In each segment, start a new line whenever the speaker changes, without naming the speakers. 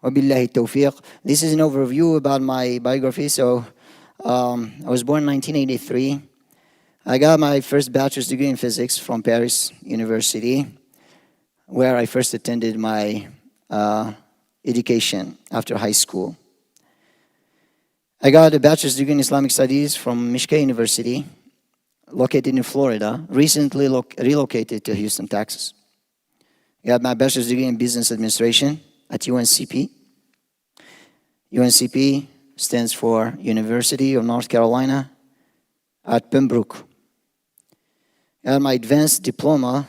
Wabillahi tawfiq. This is an overview about my biography. So I was born in 1983. I got my first bachelor's degree in physics from Paris University, where I first attended my education after high school. I got a bachelor's degree in Islamic studies from Mishka University, located in Florida, recently relocated to Houston, Texas. I got my bachelor's degree in business administration at UNCP. UNCP stands for University of North Carolina at Pembroke. I got my advanced diploma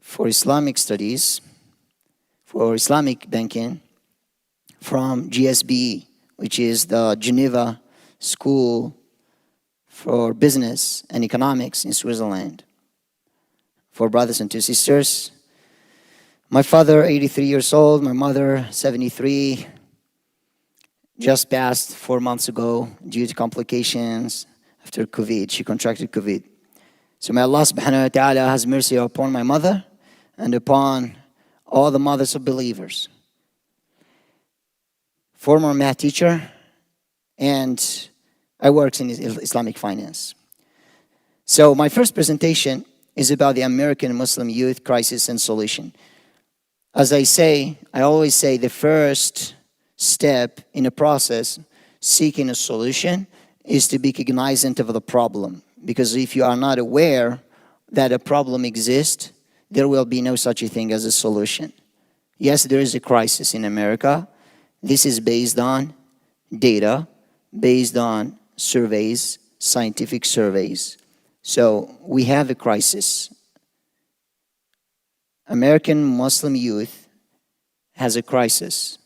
for Islamic studies, for Islamic banking from GSBE, which is the Geneva School for Business and Economics in Switzerland. For brothers and two sisters, my father, 83 years old, my mother, 73, just passed 4 months ago due to complications after COVID. She contracted COVID. So may Allah subhanahu wa ta'ala has mercy upon my mother and upon all the mothers of believers. Former math teacher, and I work in Islamic finance. So my first presentation is about the American Muslim youth crisis and solution. As I always say, the first step in a process seeking a solution is to be cognizant of the problem. Because if you are not aware that a problem exists, there will be no such a thing as a solution. Yes, there is a crisis in America. This is based on data, based on surveys, scientific surveys. So we have a crisis. American Muslim youth has a crisis.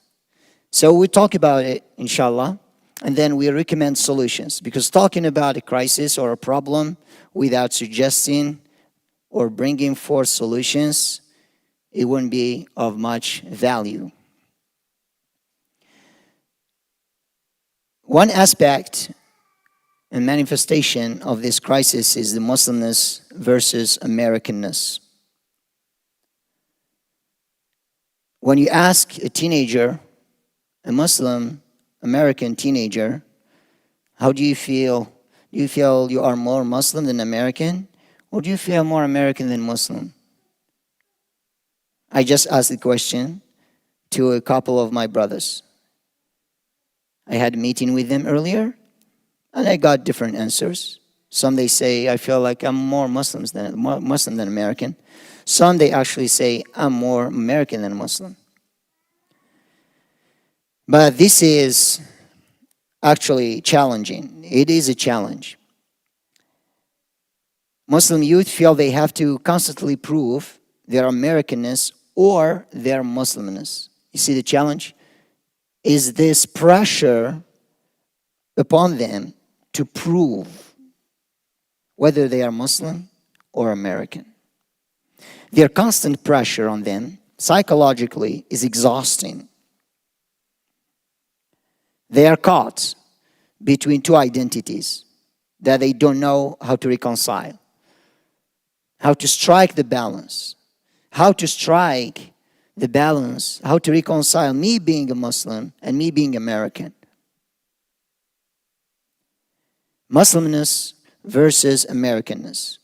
So we talk about it, inshallah, and then we recommend solutions. Because talking about a crisis or a problem without suggesting or bringing forth solutions, it wouldn't be of much value. One aspect and manifestation of this crisis is the Muslimness versus Americanness. When you ask a teenager, a Muslim American teenager, how do you feel? Do you feel you are more Muslim than American? Or do you feel more American than Muslim? I just asked the question to a couple of my brothers. I had a meeting with them earlier, and I got different answers. Some they say, I feel like I'm more Muslim than American. Some they actually say, I'm more American than Muslim. But this is actually challenging. It is a challenge. Muslim youth feel they have to constantly prove their Americanness or their Muslimness. You see the challenge? Is this pressure upon them to prove whether they are Muslim or American. Their constant pressure on them psychologically is exhausting. They are caught between two identities that they don't know how to reconcile, how to strike the balance, how to reconcile me being a Muslim and me being American. Muslimness versus Americanness.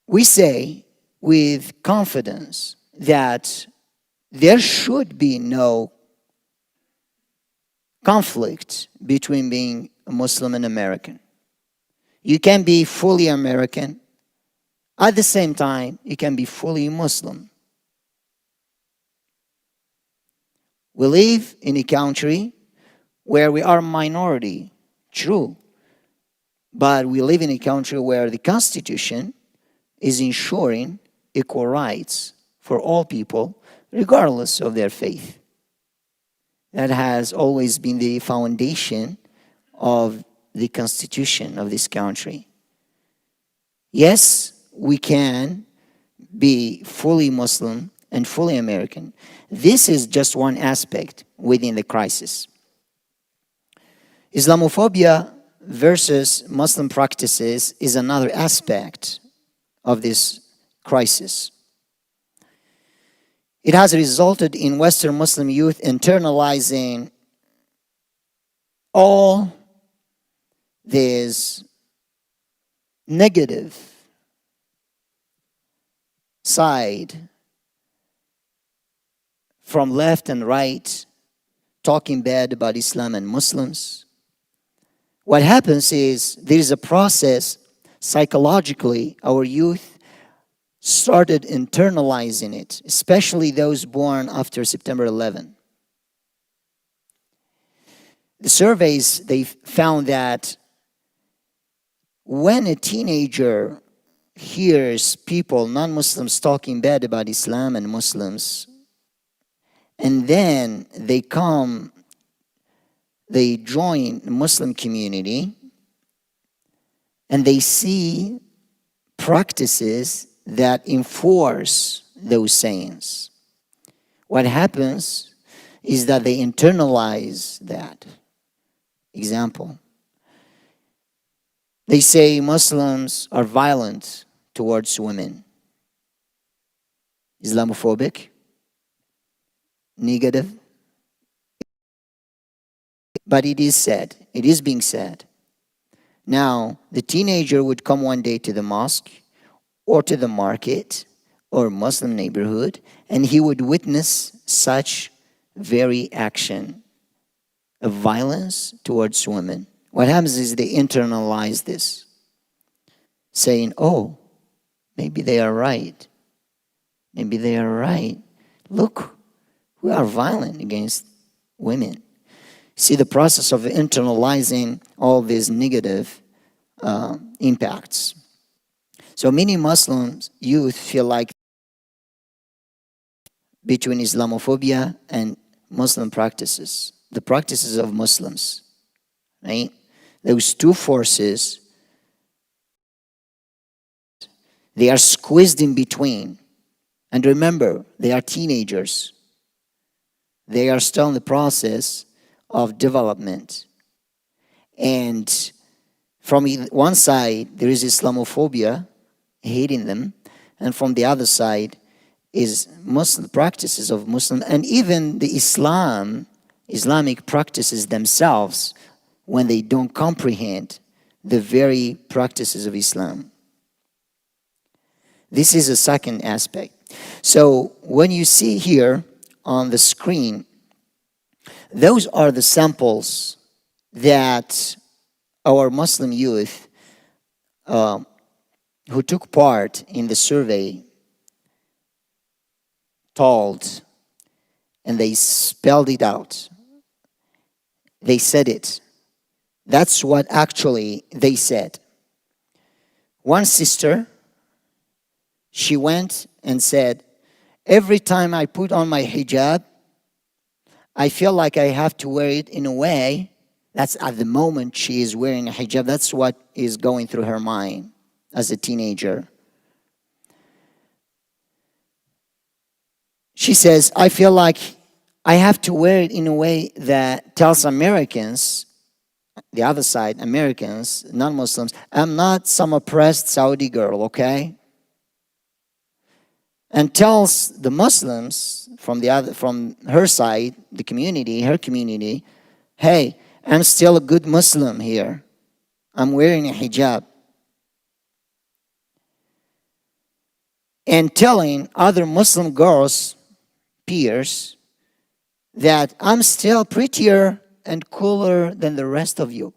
We say with confidence that there should be no conflict between being a Muslim and American. You can be fully American. At the same time, you can be fully Muslim. We live in a country where we are a minority, true. But we live in a country where the Constitution is ensuring equal rights for all people, regardless of their faith. That has always been the foundation of the Constitution of this country. Yes, we can be fully Muslim and fully American. This is just one aspect within the crisis. Islamophobia versus Muslim practices is another aspect of this crisis. It has resulted in Western Muslim youth internalizing all this negative side from left and right, talking bad about Islam and Muslims. What happens is there is a process psychologically, our youth started internalizing it, especially those born after September 11. The surveys, they found that when a teenager hears people, non-Muslims, talking bad about Islam and Muslims, and then they join the Muslim community, and they see practices that enforce those sayings. What happens is that they internalize that. Example, they say Muslims are violent towards women, Islamophobic, negative. But it is said, it is being said. Now, the teenager would come one day to the mosque or to the market or Muslim neighborhood, and he would witness such very action of violence towards women. What happens is they internalize this, saying, oh, maybe they are right. Maybe they are right. Look, we are violent against women. See the process of internalizing all these negative impacts. So many Muslims youth feel like between Islamophobia and Muslim practices, the practices of Muslims, right? Those two forces, they are squeezed in between. And remember, they are teenagers. They are still in the process of development. And from one side, there is Islamophobia, hating them. And from the other side is Muslim practices of Muslim, and even the Islamic practices themselves, when they don't comprehend the very practices of Islam. This is a second aspect. So when you see here on the screen, those are the samples that our Muslim youth who took part in the survey told, and they spelled it out. They said it. That's what actually they said. One sister, she went and said, every time I put on my hijab, I feel like I have to wear it in a way. That's at the moment she is wearing a hijab. That's what is going through her mind as a teenager. She says, I feel like I have to wear it in a way that tells Americans, the other side, Americans, non-Muslims, I'm not some oppressed Saudi girl, okay? And tells the Muslims from her side, the community, her community, hey, I'm still a good Muslim here. I'm wearing a hijab. And telling other Muslim girls, peers, that I'm still prettier and cooler than the rest of you.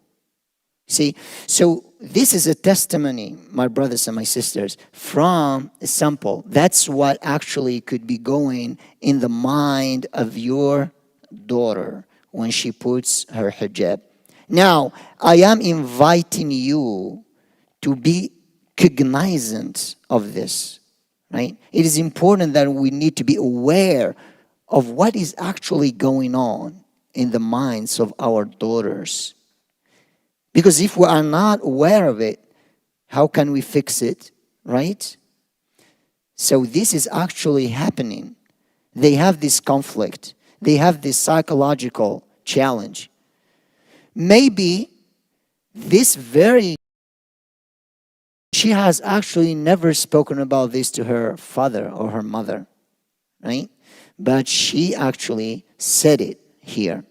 See, so this is a testimony, my brothers and my sisters, from a sample. That's what actually could be going in the mind of your daughter when she puts her hijab. Now, I am inviting you to be cognizant of this, right? It is important that we need to be aware of what is actually going on in the minds of our daughters. Because if we are not aware of it, how can we fix it, right? So this is actually happening. They have this conflict. They have this psychological challenge. Maybe she has actually never spoken about this to her father or her mother, right? But she actually said it here.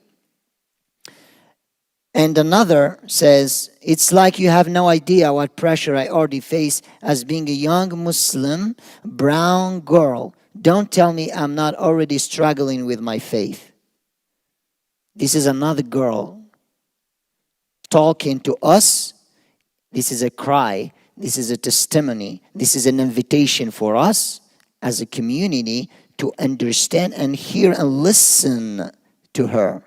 And another says, it's like you have no idea what pressure I already face as being a young Muslim brown girl. Don't tell me I'm not already struggling with my faith. This is another girl talking to us. This is a cry. This is a testimony. This is an invitation for us as a community to understand and hear and listen to her.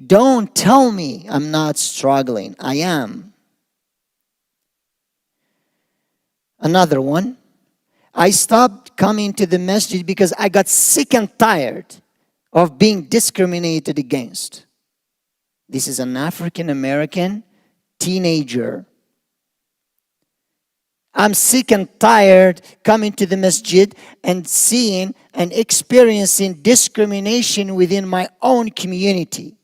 Don't tell me I'm not struggling. I am. Another one. I stopped coming to the masjid because I got sick and tired of being discriminated against. This is an African American teenager. I'm sick and tired coming to the masjid and seeing and experiencing discrimination within my own community.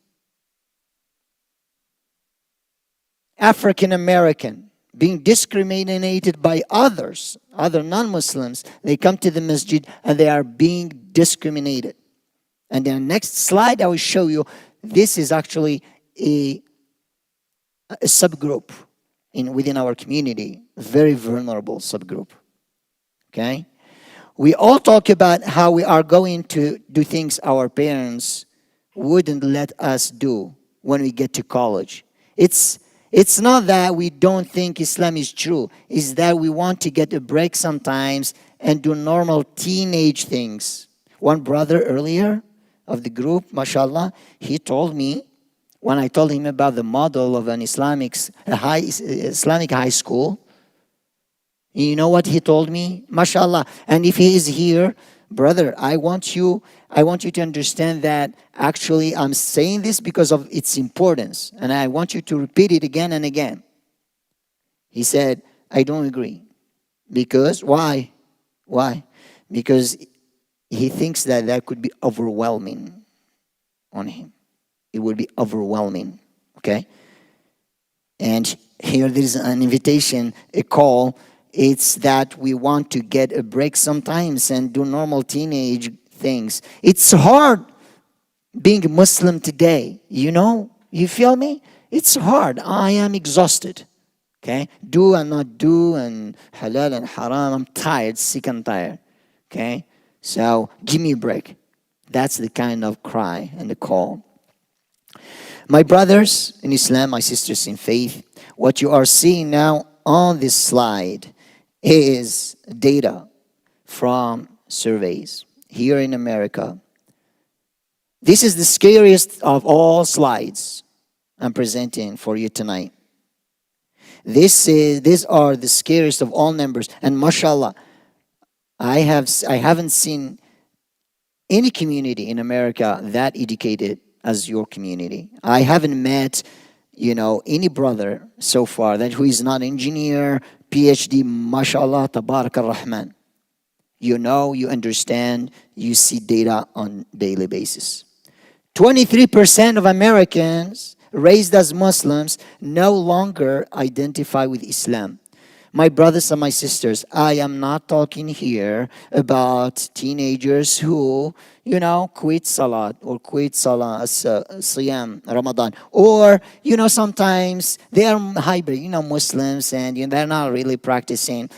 African American, being discriminated by others, other non-Muslims. They come to the masjid and they are being discriminated. And the next slide I will show you, this is actually a subgroup within our community, very vulnerable subgroup. Okay? We all talk about how we are going to do things our parents wouldn't let us do when we get to college. It's not that we don't think Islam is true. It's that we want to get a break sometimes and do normal teenage things. One brother earlier of the group, mashallah, he told me, when I told him about the model of an Islamic high school, you know what he told me? Mashallah. And if he is here, brother, I want you to understand that actually I'm saying this because of its importance. And I want you to repeat it again and again. He said, I don't agree. Because, why? Why? Because he thinks that could be overwhelming on him. It would be overwhelming, okay? And here there is an invitation, a call. It's that we want to get a break sometimes and do normal teenage things. It's hard being a Muslim today, you know? You feel me? It's hard. I am exhausted, okay? Do and not do and halal and haram. I'm tired, sick and tired, okay? So give me a break. That's the kind of cry and the call. My brothers in Islam, my sisters in faith, what you are seeing now on this slide is data from surveys here in America. This is the scariest of all slides I'm presenting for you tonight. These are the scariest of all numbers. And mashallah, I haven't seen any community in America that educated as your community. I haven't met, any brother so far who is not engineer, PhD, mashallah, tabarak ar-Rahman. You know, you understand, you see data on daily basis. 23% of Americans raised as Muslims no longer identify with Islam. My brothers and my sisters, I am not talking here about teenagers who, quit Salat or quit Siyam, Ramadan. Or, sometimes they are hybrid, Muslims and they're not really practicing.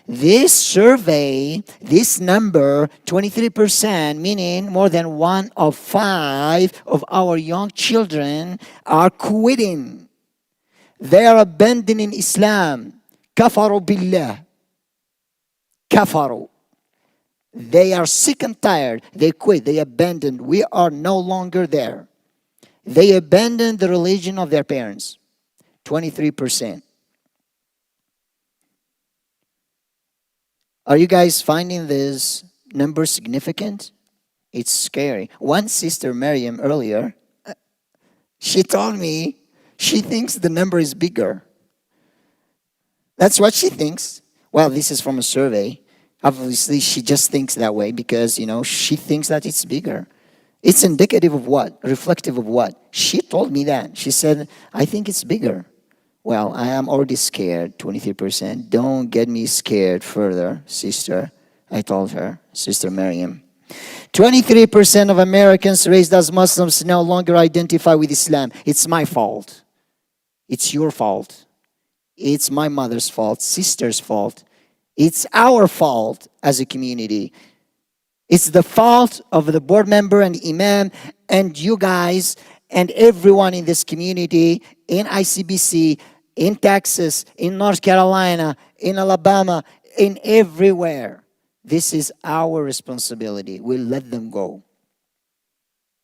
This survey, this number, 23%, meaning more than 1 of 5 of our young children are quitting. They are abandoning Islam. Kafaru billah. Kafaru. They are sick and tired. They quit. They abandoned. We are no longer there. They abandoned the religion of their parents. 23%. Are you guys finding this number significant? It's scary. One sister, Miriam, earlier, she told me she thinks the number is bigger. That's what she thinks. Well, this is from a survey. Obviously, she just thinks that way because, she thinks that it's bigger. It's indicative of what? Reflective of what? She told me that. She said, I think it's bigger. Well, I am already scared, 23%. Don't get me scared further, sister. I told her, Sister Miriam. 23% of Americans raised as Muslims no longer identify with Islam. It's my fault. It's your fault. It's my mother's fault, sister's fault. It's our fault as a community. It's the fault of the board member and imam and you guys and everyone in this community, in ICBC, in Texas, in North Carolina, in Alabama, in everywhere. This is our responsibility. We let them go.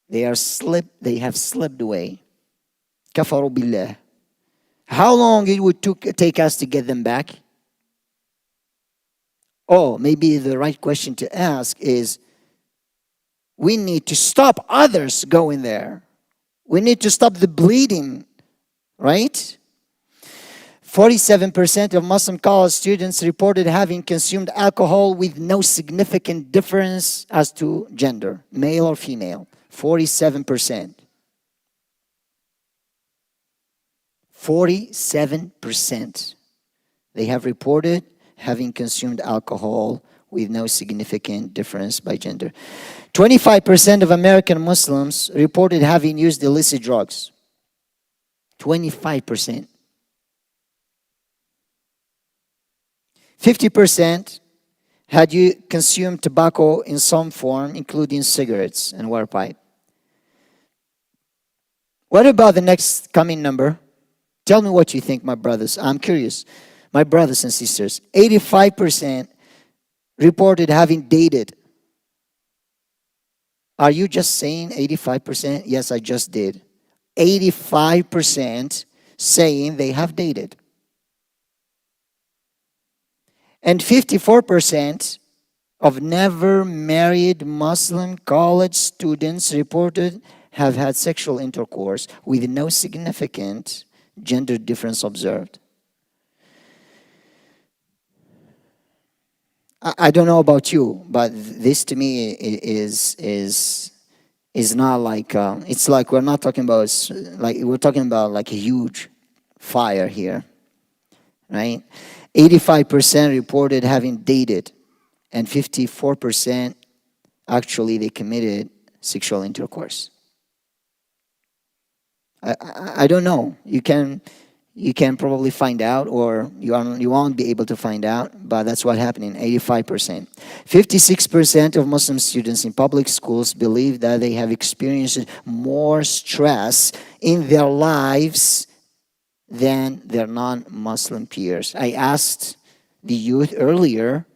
They have slipped away. Kafaru billah. How long it would take us to get them back? Oh, maybe the right question to ask is, we need to stop others going there. We need to stop the bleeding, right? 47% of Muslim college students reported having consumed alcohol with no significant difference as to gender, male or female. 47%. 47%. They have reported having consumed alcohol with no significant difference by gender. 25% of American Muslims reported having used illicit drugs. 25%. 50% had you consumed tobacco in some form, including cigarettes and water pipe. What about the next coming number? Tell me what you think, my brothers. I'm curious. My brothers and sisters, 85% reported having dated. Are you just saying 85%? Yes, I just did. 85% saying they have dated. And 54% of never married Muslim college students reported have had sexual intercourse with no significant gender difference observed. I don't know about you, but this to me is not like it's like we're not talking about we're talking about like a huge fire here, right? 85% reported having dated, and 54% actually they committed sexual intercourse. I don't know. You can probably find out, or you won't be able to find out, but that's what happened. 85%. 56% of Muslim students in public schools believe that they have experienced more stress in their lives than their non-Muslim peers. I asked the youth earlier,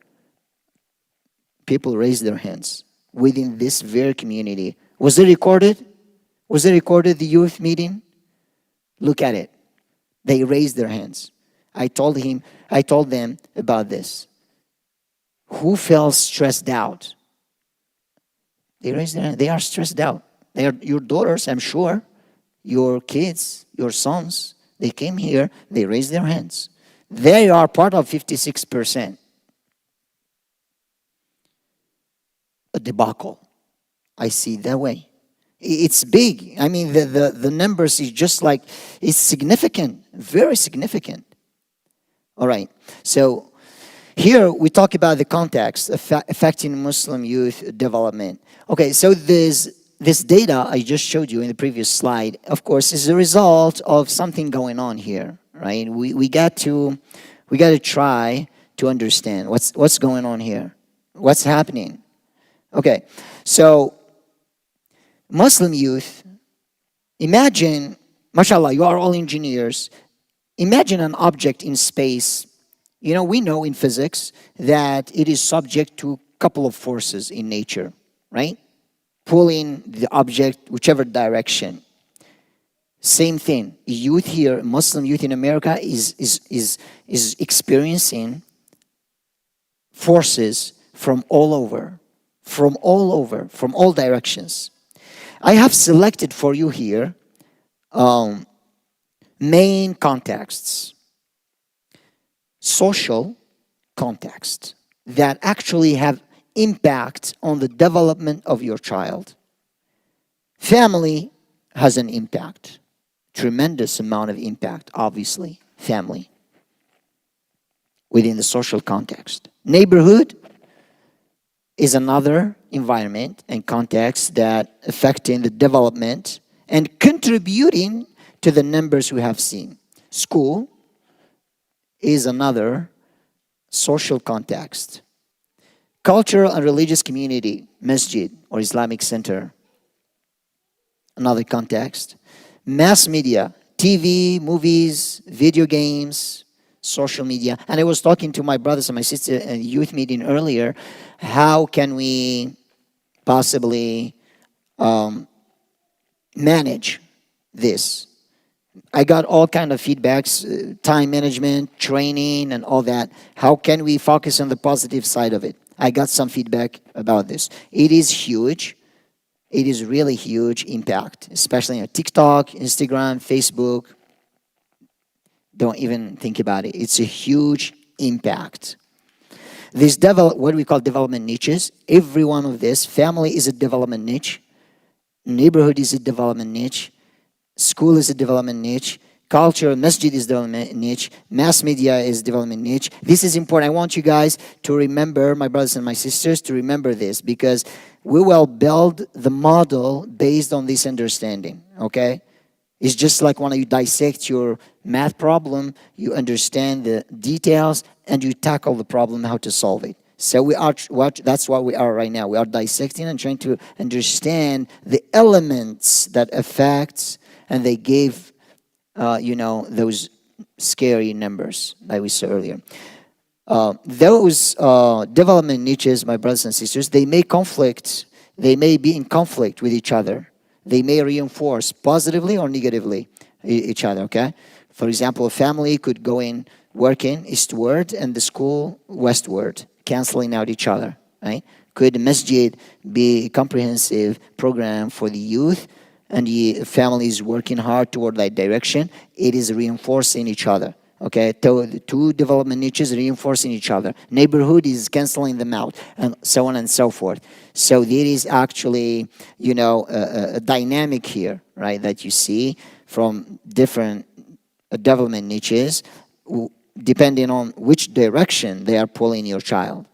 people raised their hands within this very community. Was it recorded? Was it recorded, the youth meeting? Look at it. They raised their hands. I told them about this. Who felt stressed out? They raised their hand. They are stressed out. They are your daughters, I'm sure. Your kids, your sons. They came here, they raised their hands. They are part of 56%. A debacle. I see it that way. It's big. I mean, the numbers is just like, it's significant, very significant. All right. So here we talk about the context affecting Muslim youth development. Okay, so this data I just showed you in the previous slide, of course, is a result of something going on here, right? We got to try to understand what's going on here, what's happening. Okay, so Muslim youth, imagine, mashallah, you are all engineers. Imagine an object in space. You know, we know in physics that it is subject to a couple of forces in nature, right? Pulling the object whichever direction. Same thing. Youth here, Muslim youth in America is experiencing forces from all over, from all directions. I have selected for you here main contexts, social context that actually have impact on the development of your child. Family has an impact, tremendous amount of impact, obviously, family, within the social context. Neighborhood, is another environment and context that affecting the development and contributing to the numbers we have seen. School is another social context. Cultural and religious community, masjid or Islamic center, another context. Mass media, TV, movies, video games, social media. And I was talking to my brothers and my sister at a youth meeting earlier. How can we possibly manage this? I got all kind of feedbacks, time management, training, and all that. How can we focus on the positive side of it? I got some feedback about this. It is huge. It is really huge impact, especially on TikTok, Instagram, Facebook. Don't even think about it. It's a huge impact. This what we call development niches. Every one of this, family is a development niche. Neighborhood is a development niche. School is a development niche. Culture, masjid is development niche. Mass media is development niche. This is important. I want you guys to remember, my brothers and my sisters, to remember this, because we will build the model based on this understanding, okay? It's just like when you dissect your math problem, you understand the details and you tackle the problem, how to solve it. So that's what we are right now. We are dissecting and trying to understand the elements that affect, and they gave, those scary numbers that we saw earlier. Those development niches, my brothers and sisters, they may be in conflict with each other. They may reinforce positively or negatively each other, okay? For example, a family could go in working eastward and the school westward, canceling out each other, right? Could the masjid be a comprehensive program for the youth and the family is working hard toward that direction? It is reinforcing each other. Okay, the two development niches reinforcing each other. Neighborhood is canceling them out, and so on and so forth. So there is actually, a dynamic here, right, that you see from different development niches, depending on which direction they are pulling your child.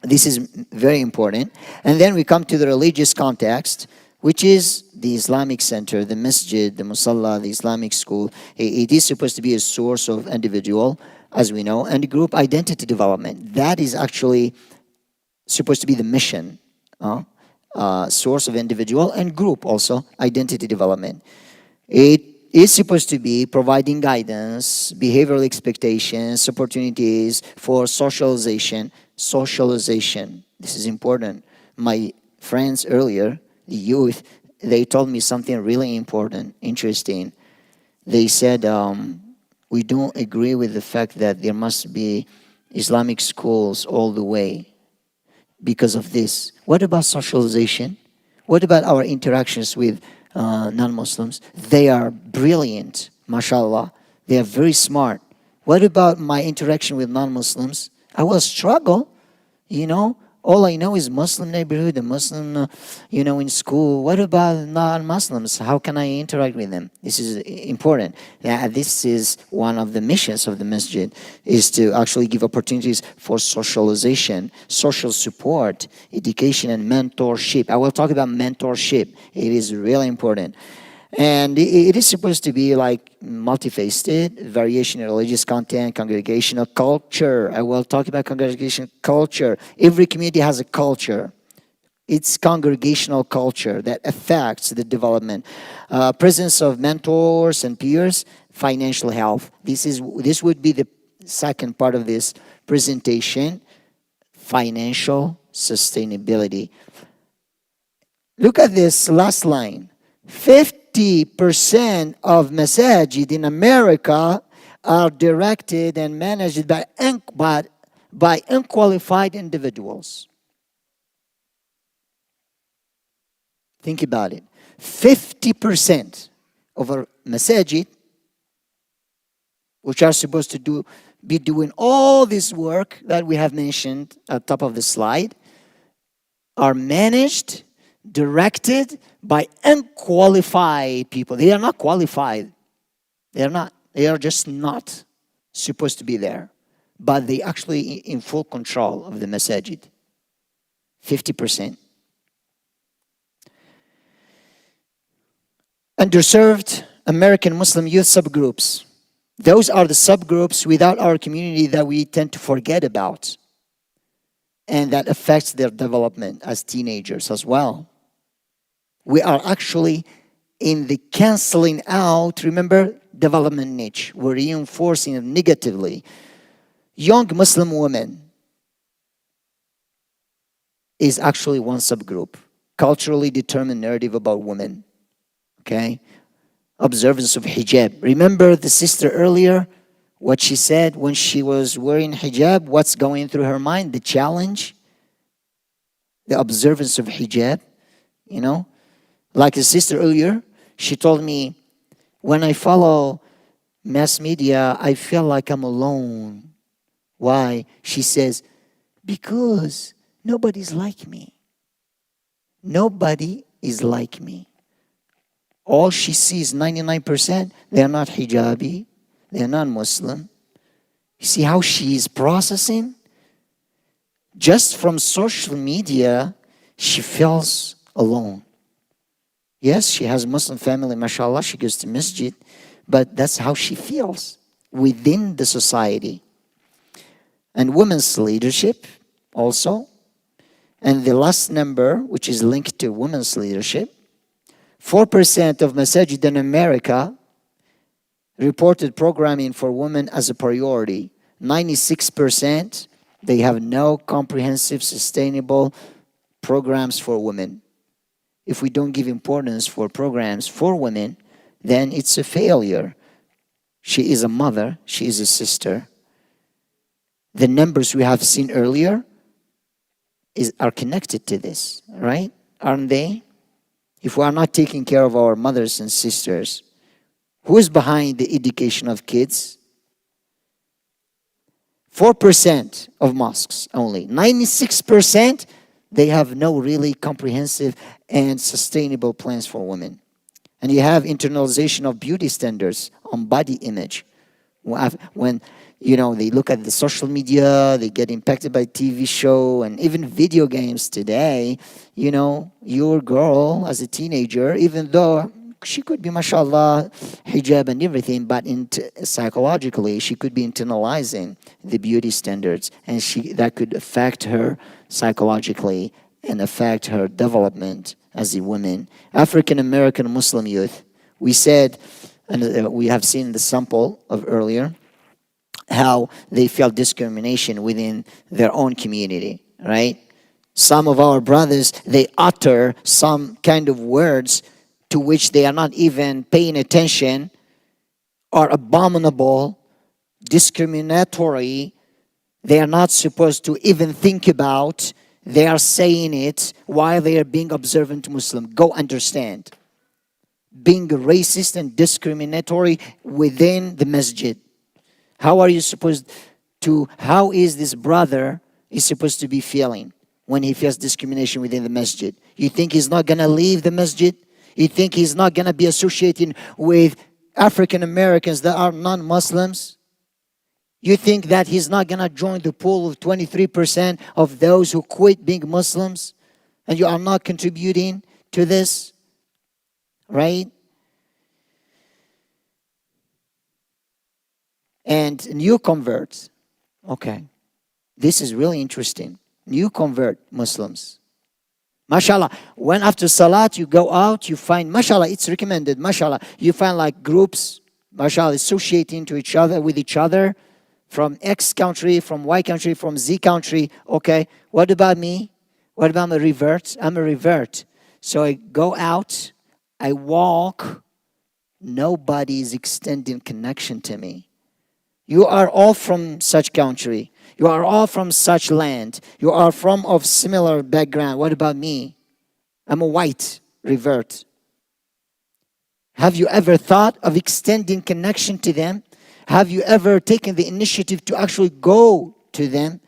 This is very important. And then we come to the religious context, which is the Islamic center, the masjid, the musalla, the Islamic school. It is supposed to be a source of individual, as we know, and group identity development. That is actually supposed to be the mission, source of individual and group also, identity development. It is supposed to be providing guidance, behavioral expectations, opportunities for socialization. This is important. My friends earlier, the youth, they told me something really important, interesting. They said, we don't agree with the fact that there must be Islamic schools all the way because of this. What about socialization? What about our interactions with non-Muslims? They are brilliant, mashallah. They are very smart. What about my interaction with non-Muslims? I will struggle, All I know is Muslim neighborhood, a Muslim, in school. What about non-Muslims? How can I interact with them? This is important. This is one of the missions of the masjid, is to actually give opportunities for socialization, social support, education, and mentorship. I will talk about mentorship. It is really important. And it is supposed to be like multifaceted, variation in religious content, congregational culture. I will talk about congregational culture. Every community has a culture. It's congregational culture that affects the development. Presence of mentors and peers, financial health. This would be the second part of this presentation, financial sustainability. Look at this last line. 50% of masajid in America are directed and managed by unqualified individuals. Think about it. 50% of our masajid, which are supposed to be doing all this work that we have mentioned at the top of the slide, are managed, directed by unqualified people. They are not qualified. They are not. They are just not supposed to be there. But they actually in full control of the masajid. 50%. Underserved American Muslim youth subgroups. Those are the subgroups without our community that we tend to forget about, and that affects their development as teenagers as well. We are actually in the canceling out, remember, development niche. We're reinforcing it negatively. Young Muslim women is actually one subgroup. Culturally determined narrative about women. Okay? Observance of hijab. Remember the sister earlier? What she said when she was wearing hijab? What's going through her mind? The challenge? The observance of hijab? You know? Like the sister earlier, she told me, when I follow mass media, I feel like I'm alone. Why? She says, because nobody's like me. Nobody is like me. All she sees, 99%, they're not hijabi. They're not Muslim. You see how she's processing? Just from social media, she feels alone. Yes, she has Muslim family, mashallah, she goes to masjid, but that's how she feels within the society. And women's leadership also. And the last number, which is linked to women's leadership, 4% of masajid in America reported programming for women as a priority. 96%, they have no comprehensive, sustainable programs for women. If we don't give importance for programs for women, then it's a failure. She is a mother, she is a sister. The numbers we have seen earlier are connected to this, right? Aren't they? If we are not taking care of our mothers and sisters, who is behind the education of kids? 4% of mosques only. 96%, they have no really comprehensive and sustainable plans for women. And you have internalization of beauty standards on body image. When they look at the social media, they get impacted by TV show and even video games today. Your girl as a teenager, even though she could be, mashallah, hijab and everything, but psychologically, she could be internalizing the beauty standards, and that could affect her psychologically and affect her development as a woman. African American Muslim youth, we said, and we have seen the sample of earlier, how they felt discrimination within their own community, right? Some of our brothers, they utter some kind of words to which they are not even paying attention, are abominable, discriminatory. They are not supposed to even think about. They are saying it while they are being observant Muslim. Go understand. Being racist and discriminatory within the masjid. How is this brother is supposed to be feeling when he feels discrimination within the masjid? You think he's not going to leave the masjid? You think he's not going to be associating with African Americans that are non-Muslims? You think that he's not going to join the pool of 23% of those who quit being Muslims? And you are not contributing to this? Right? And new converts. Okay. This is really interesting. New convert Muslims. Mashallah, when after Salat you go out, you find, mashallah, it's recommended, mashallah, you find like groups, mashallah, associating with each other from X country, from Y country, from Z country. Okay, what about me? What about a revert? I'm a revert. So I go out, I walk, nobody is extending connection to me. You are all from such country. You are all from such land. You are from of similar background. What about me? I'm a white revert. Have you ever thought of extending connection to them? Have you ever taken the initiative to actually go to them?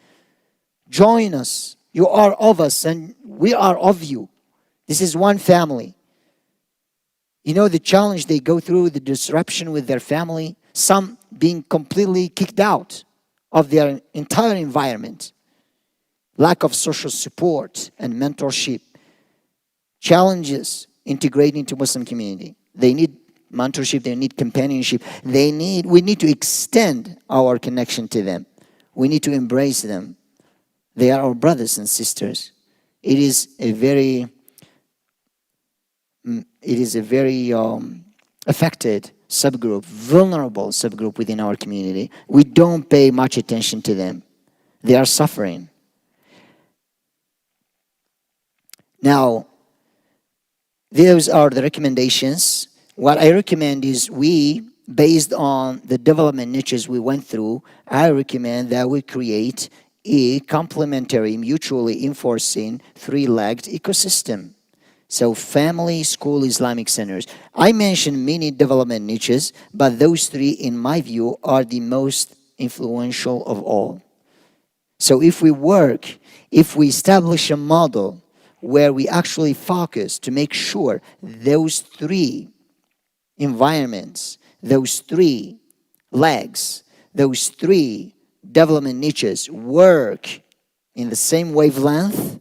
Join us. You are of us and we are of you. This is one family. You know the challenge they go through, the disruption with their family, some being completely kicked out of their entire environment. lack of social support and mentorship, challenges integrating into Muslim community. They need mentorship, they need companionship. We need to extend our connection to them. We need to embrace them. They are our brothers and sisters. It is a very affected subgroup, vulnerable subgroup within our community. We don't pay much attention to them. They are suffering. Now, those are the recommendations. What I recommend is based on the development niches we went through, I recommend that we create a complementary, mutually enforcing, three-legged ecosystem. So family, school, Islamic centers. I mentioned many development niches, but those three, in my view, are the most influential of all. So if we establish a model where we actually focus to make sure those three environments, those three legs, those three development niches work in the same wavelength,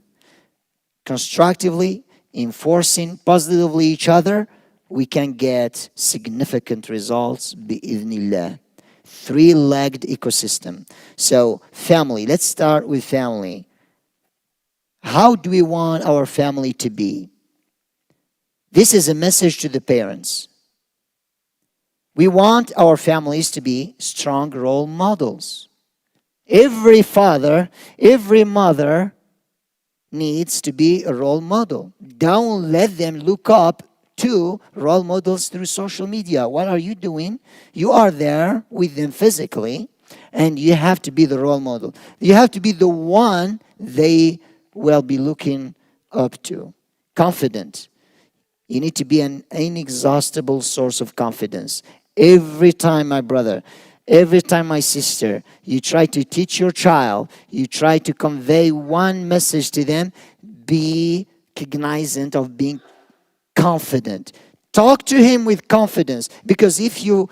constructively, enforcing positively each other, we can get significant results, bi'idhnillah. Three-legged ecosystem. So family, let's start with family. How do we want our family to be? This is a message to the parents. We want our families to be strong role models. Every father, every mother needs to be a role model. Don't let them look up to role models through social media. What are you doing? You are there with them physically, and you have to be the role model. You have to be the one they will be looking up to. Confident. You need to be an inexhaustible source of confidence. Every time, my brother, every time, my sister, you try to teach your child, you try to convey one message to them, be cognizant of being confident. Talk to him with confidence, because if you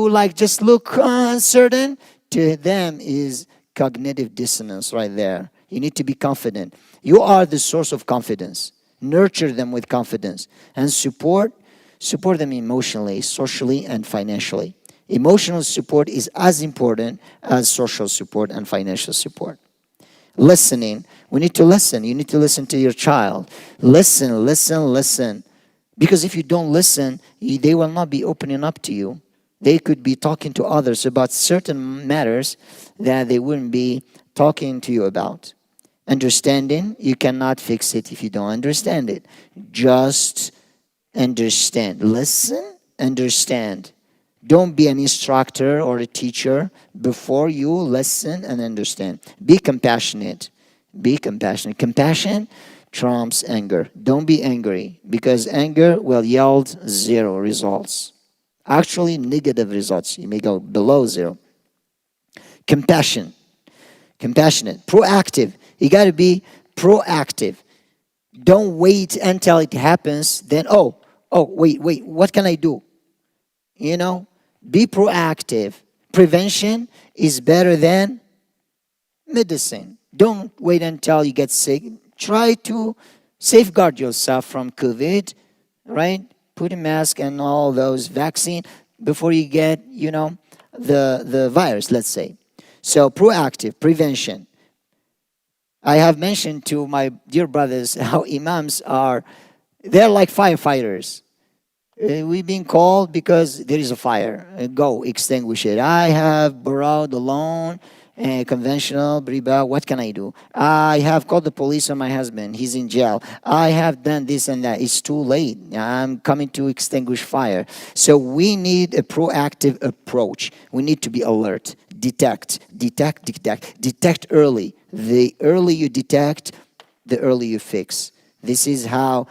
like just look uncertain, to them is cognitive dissonance right there. You need to be confident. You are the source of confidence. Nurture them with confidence and support them emotionally, socially, and financially. Emotional support is as important as social support and financial support. Listening. We need to listen. You need to listen to your child. Listen. Because if you don't listen, they will not be opening up to you. They could be talking to others about certain matters that they wouldn't be talking to you about. Understanding. You cannot fix it if you don't understand it. Just understand. Listen, understand. Don't be an instructor or a teacher before you listen and understand. Be compassionate. Be compassionate. Compassion trumps anger. Don't be angry, because anger will yield zero results. Actually, negative results. You may go below zero. Compassionate. Proactive. You got to be proactive. Don't wait until it happens. Then, wait, what can I do? Be proactive. Prevention is better than medicine. Don't wait until you get sick. Try to safeguard yourself from COVID, right? Put a mask and all those vaccine before you get, the virus, let's say. So proactive, prevention. I have mentioned to my dear brothers how imams they're like firefighters. We've been called because there is a fire. Go extinguish it. I have borrowed a loan, conventional, riba. What can I do? I have called the police on my husband. He's in jail. I have done this and that. It's too late. I'm coming to extinguish fire. So we need a proactive approach. We need to be alert. Detect early. The early you detect, the early you fix. This is how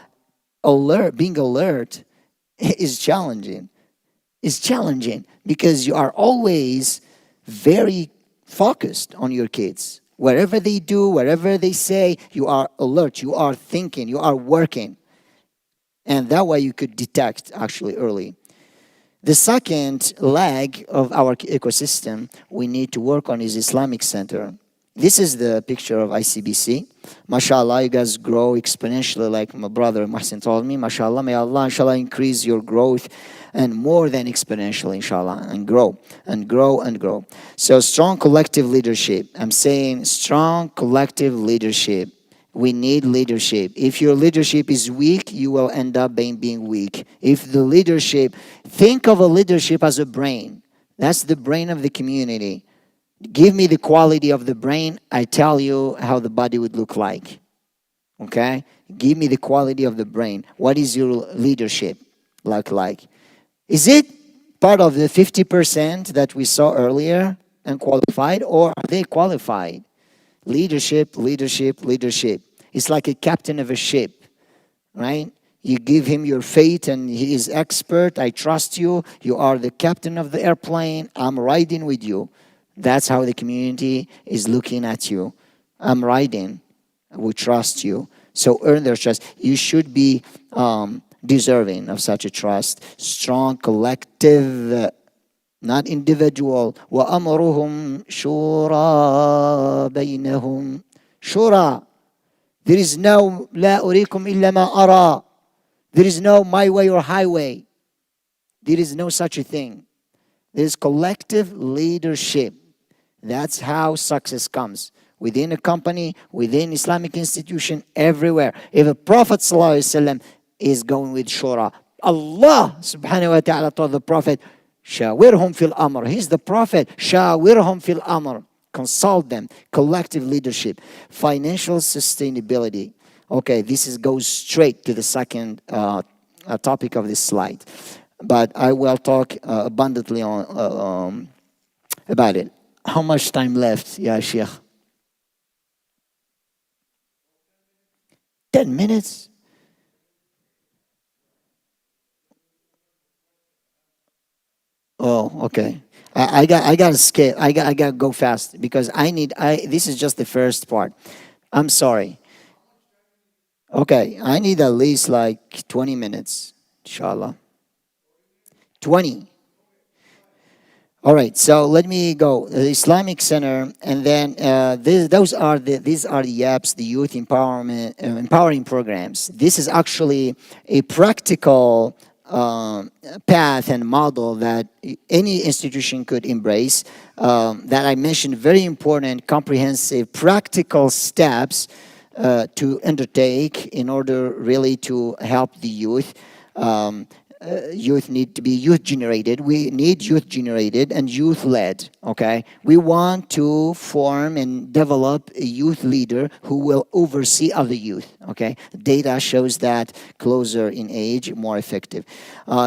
being alert is challenging. It's challenging because you are always very focused on your kids. Wherever they do, wherever they say, you are alert, you are thinking, you are working. And that way you could detect actually early. The second leg of our ecosystem we need to work on is Islamic center. This is the picture of ICBC. MashaAllah, you guys grow exponentially like my brother Mahsin told me. MashaAllah, may Allah inshallah increase your growth and more than exponentially inshallah, and grow and grow and grow. So strong collective leadership. I'm saying strong collective leadership. We need leadership. If your leadership is weak, you will end up being weak. If the leadership, think of a leadership as a brain. That's the brain of the community. Give me the quality of the brain, I tell you how the body would look like. Okay? Give me the quality of the brain. What is your leadership look like? Is it part of the 50% that we saw earlier and qualified, or are they qualified? Leadership, leadership, leadership. It's like a captain of a ship, right? You give him your fate and he is expert. I trust you. You are the captain of the airplane. I'm riding with you. That's how the community is looking at you. I'm riding. We trust you. So earn their trust. You should be deserving of such a trust. Strong collective, not individual. وَأَمْرُهُمْ شُورَى بَيْنَهُمْ. Shura. There is no لَا أُرِيكُمْ إِلَّا مَا أَرَى. There is no my way or highway. There is no such a thing. There is collective leadership. That's how success comes. Within a company, within Islamic institution, everywhere. If a Prophet ﷺ is going with shura, Allah subhanahu wa ta'ala told the Prophet, Shawirhum fil amr. He's the Prophet. Shawirhum fil amr. Consult them. Collective leadership. Financial sustainability. Okay, goes straight to the second topic of this slide. But I will talk abundantly on about it. How much time left, Ya Sheikh? 10 minutes? Oh, okay. I got to skip. I got to go fast because this is just the first part. I'm sorry. Okay, I need at least like 20 minutes, inshallah. 20. All right, so let me go. The Islamic Center, and then these are the YAPs, the Youth Empowerment Empowering Programs. This is actually a practical path and model that any institution could embrace. That I mentioned, very important, comprehensive, practical steps to undertake in order really to help the youth. Youth need to be youth generated. We need youth generated and youth led. Okay, we want to form and develop a youth leader who will oversee other youth. Okay, data shows that closer in age, more effective.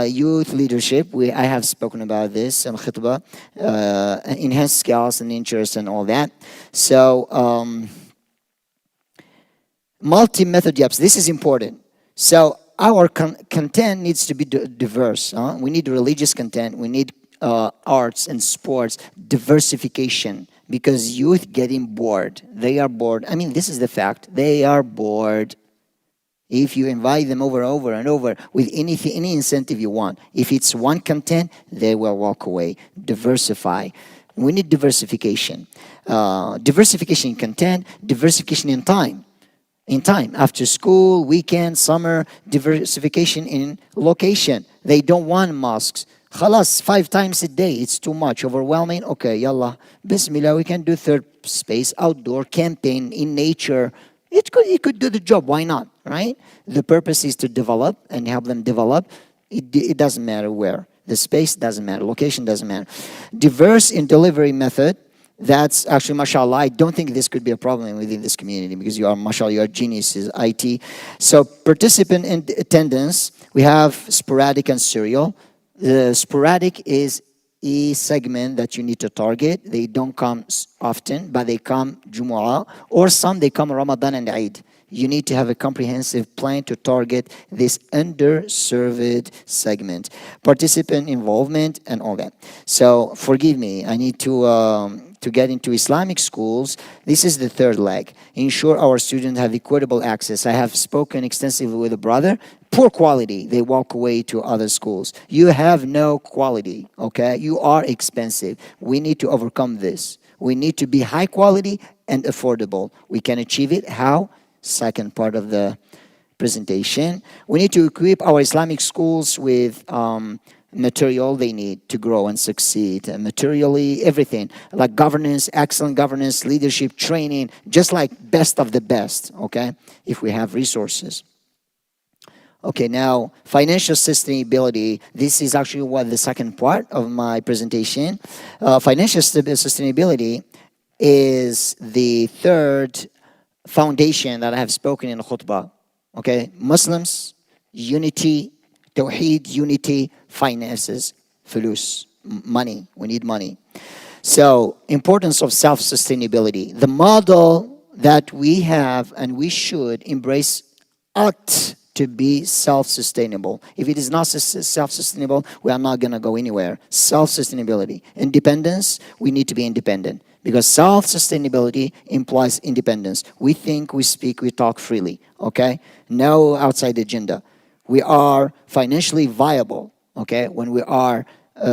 Youth leadership. I have spoken about this in khutbah. Enhanced skills and interests and all that. So multi-method YAPs. This is important. So our content needs to be diverse. We need religious content. We need arts and sports, diversification, because youth getting bored. They are bored. I mean, this is the fact. They are bored. If you invite them over and over with any incentive you want, if it's one content, they will walk away. Diversify. We need diversification. Diversification in content, diversification in time. After school, weekend, summer, diversification in location. They don't want mosques. Khalas, 5 times a day, it's too much, overwhelming. Okay, yallah, bismillah, we can do third space, outdoor, campaign, in nature. It could do the job, why not, right? The purpose is to develop and help them develop. It doesn't matter where. The space doesn't matter, location doesn't matter. Diverse in delivery method. That's actually, mashallah, I don't think this could be a problem within this community because you are, mashallah, you are geniuses, IT. So participant in attendance, we have sporadic and serial. The sporadic is a segment that you need to target. They don't come often, but they come Jumu'ah, or some they come Ramadan and Eid. You need to have a comprehensive plan to target this underserved segment. Participant involvement and all that. So forgive me, I need to get into Islamic schools. This is the third leg. Ensure our students have equitable access. I have spoken extensively with a brother. Poor quality, they walk away to other schools. You have no quality, okay? You are expensive. We need to overcome this. We need to be high quality and affordable. We can achieve it. How? Second part of the presentation. We need to equip our Islamic schools with material they need to grow and succeed. And materially, everything like governance, excellent governance, leadership, training, just like best of the best, okay, if we have resources. Okay, now financial sustainability. This is actually what the second part of my presentation. Financial sustainability is the third foundation that I have spoken in the khutbah. Okay, Muslims, unity, Tawheed, unity, finances, fulus, money. We need money. So, importance of self-sustainability. The model that we have and we should embrace ought to be self-sustainable. If it is not self-sustainable, we are not going to go anywhere. Self-sustainability. Independence, we need to be independent. Because self-sustainability implies independence. We think, we speak, we talk freely. Okay? No outside agenda. We are financially viable, okay, when we are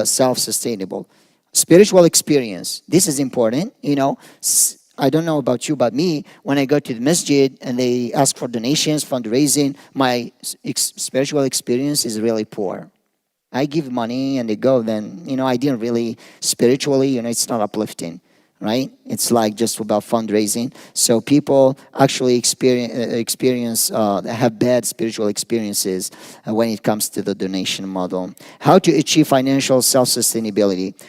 self-sustainable. Spiritual experience. This is important. You know, I don't know about you, but me, when I go to the masjid and they ask for donations, fundraising, my spiritual experience is really poor. I give money and they go, then, you know, I didn't really spiritually, you know, it's not uplifting. Right? It's like just about fundraising. So people actually have bad spiritual experiences when it comes to the donation model. How to achieve financial self-sustainability?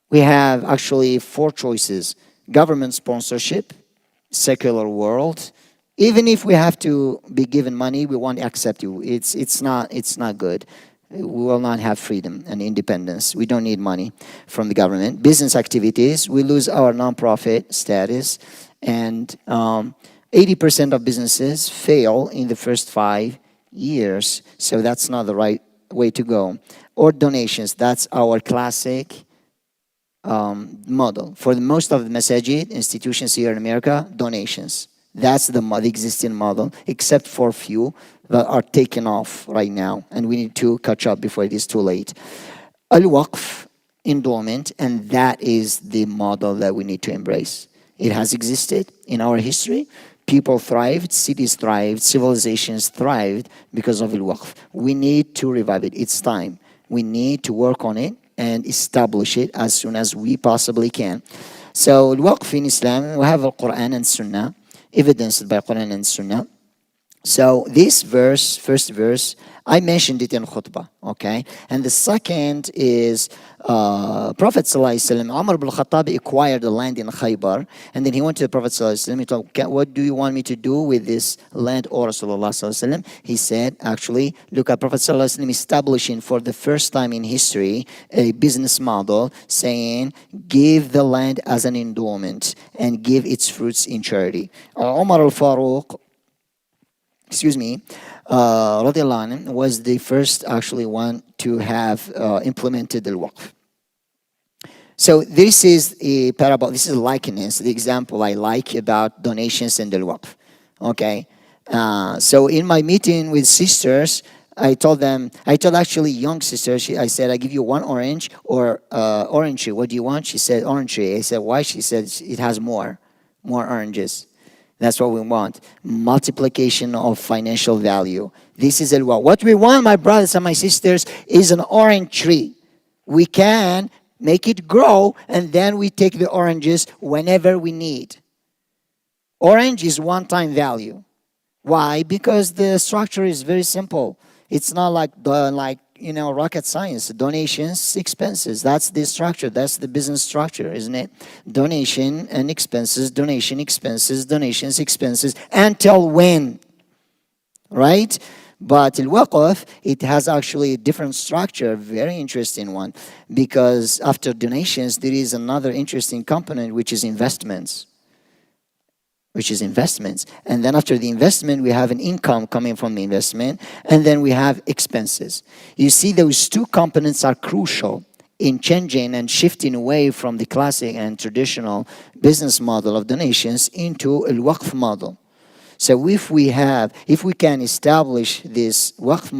We have actually 4 choices. Government sponsorship, secular world. Even if we have to be given money, we won't accept you. It's not good. We will not have freedom and independence. We don't need money from the government. Business activities, we lose our nonprofit status. And 80% of businesses fail in the first 5 years. So that's not the right way to go. Or donations, that's our classic model. For most of the masajid institutions here in America, donations. That's the existing model, except for few that are taken off right now. And we need to catch up before it is too late. Al-Waqf, endowment, and that is the model that we need to embrace. It has existed in our history. People thrived, cities thrived, civilizations thrived because of Al-Waqf. We need to revive it. It's time. We need to work on it and establish it as soon as we possibly can. So Al-Waqf in Islam, we have Al-Quran and Sunnah, evidenced by Quran and Sunnah. So this verse, first verse, I mentioned it in khutbah, okay? And the second is Prophet ﷺ, Umar ibn Khattab acquired the land in Khaybar, and then he went to the Prophet ﷺ, he told, what do you want me to do with this land, O Rasulullah ﷺ? He said, actually, look at Prophet ﷺ establishing for the first time in history a business model saying, give the land as an endowment and give its fruits in charity. Umar al-Faruq, radiallahu anhu, was the first actually one to have implemented the waqf. So this is a parable, this is a likeness, the example I like about donations and the waqf. Okay, so in my meeting with sisters, I told actually young sisters, I said, I give you 1 orange or orange tree. What do you want? She said, orange tree. I said, why? She said, it has more oranges. That's what we want. Multiplication of financial value. This is what we want, my brothers and my sisters, is an orange tree. We can make it grow, and then we take the oranges whenever we need. Orange is one-time value. Why? Because the structure is very simple. It's not like rocket science. Donations, expenses. That's the structure. That's the business structure, isn't it? Donation and expenses, donation, expenses, donations, expenses. Until when? Right? But al-Waqf, it has actually a different structure, very interesting one. Because after donations, there is another interesting component, which is investments. And then after the investment, we have an income coming from the investment, and then we have expenses. You see, those 2 components are crucial in changing and shifting away from the classic and traditional business model of donations into a waqf model. So if we can establish this waqf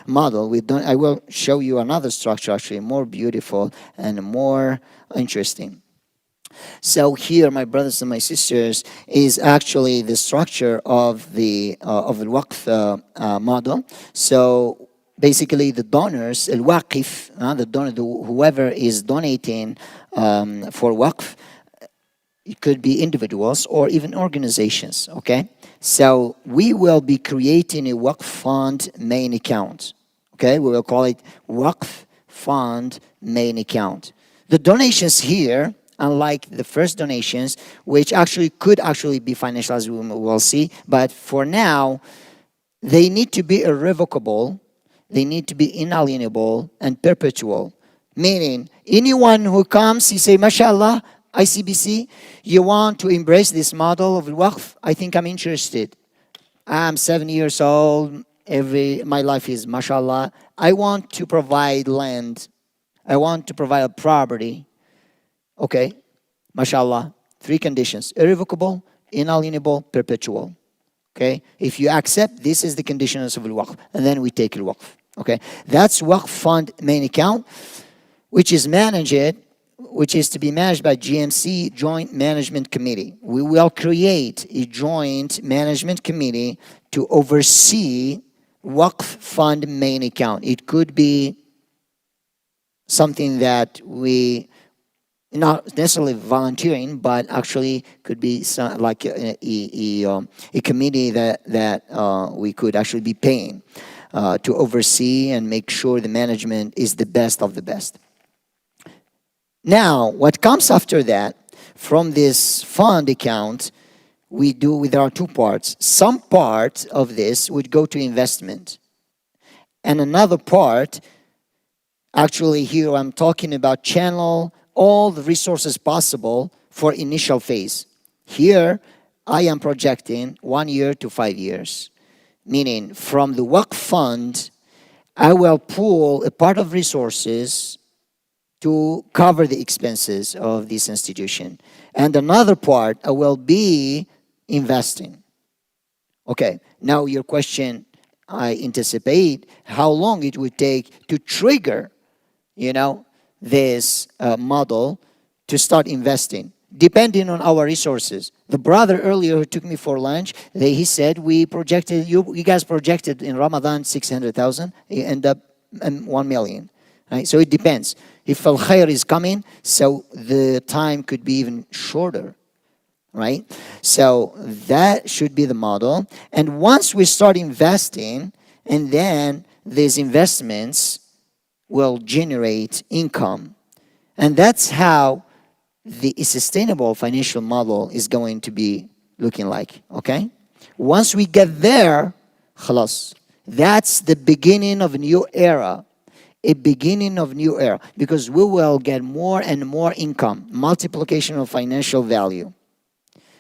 model, I will show you another structure, actually more beautiful and more interesting. So here, my brothers and my sisters, is actually the structure of the Waqf model. So basically, the donors, al-waqif, the donor, whoever is donating for Waqf, it could be individuals or even organizations, okay? So we will be creating a Waqf fund main account, okay? We will call it Waqf fund main account. The donations here, unlike the first donations, which could be financial, as we will see, but for now, they need to be irrevocable, they need to be inalienable and perpetual. Meaning, anyone who comes, he say, mashallah, ICBC, you want to embrace this model of Waqf? I think I'm interested. I'm 7 years old. My life is mashallah. I want to provide land. I want to provide a property. Okay, mashallah. 3 conditions: irrevocable, inalienable, perpetual. Okay, if you accept, this is the conditions of Waqf, and then we take Waqf. Okay, that's Waqf fund main account, which is to be managed by GMC, Joint Management Committee. We will create a joint management committee to oversee Waqf fund main account. It could be something that we, not necessarily volunteering, but actually could be like a committee that we could actually be paying to oversee and make sure the management is the best of the best. Now, what comes after that, from this fund account, there are 2 parts. Some part of this would go to investment. And another part, actually here I'm talking about channel all the resources possible for initial phase. Here, I am projecting 1 year to 5 years. Meaning, from the Waqf fund, I will pool a part of resources to cover the expenses of this institution. And another part, I will be investing. Okay, now your question, I anticipate how long it would take to trigger, this model to start investing, depending on our resources. The brother earlier who took me for lunch, he said, you guys projected in Ramadan 600,000, you end up 1 million. Right? So it depends. If al-khair is coming, so the time could be even shorter, right? So that should be the model. And once we start investing, and then these investments will generate income. And that's how the sustainable financial model is going to be looking like, okay? Once we get there, khalas, that's the beginning of a new era. A beginning of new era, because we will get more and more income, multiplication of financial value.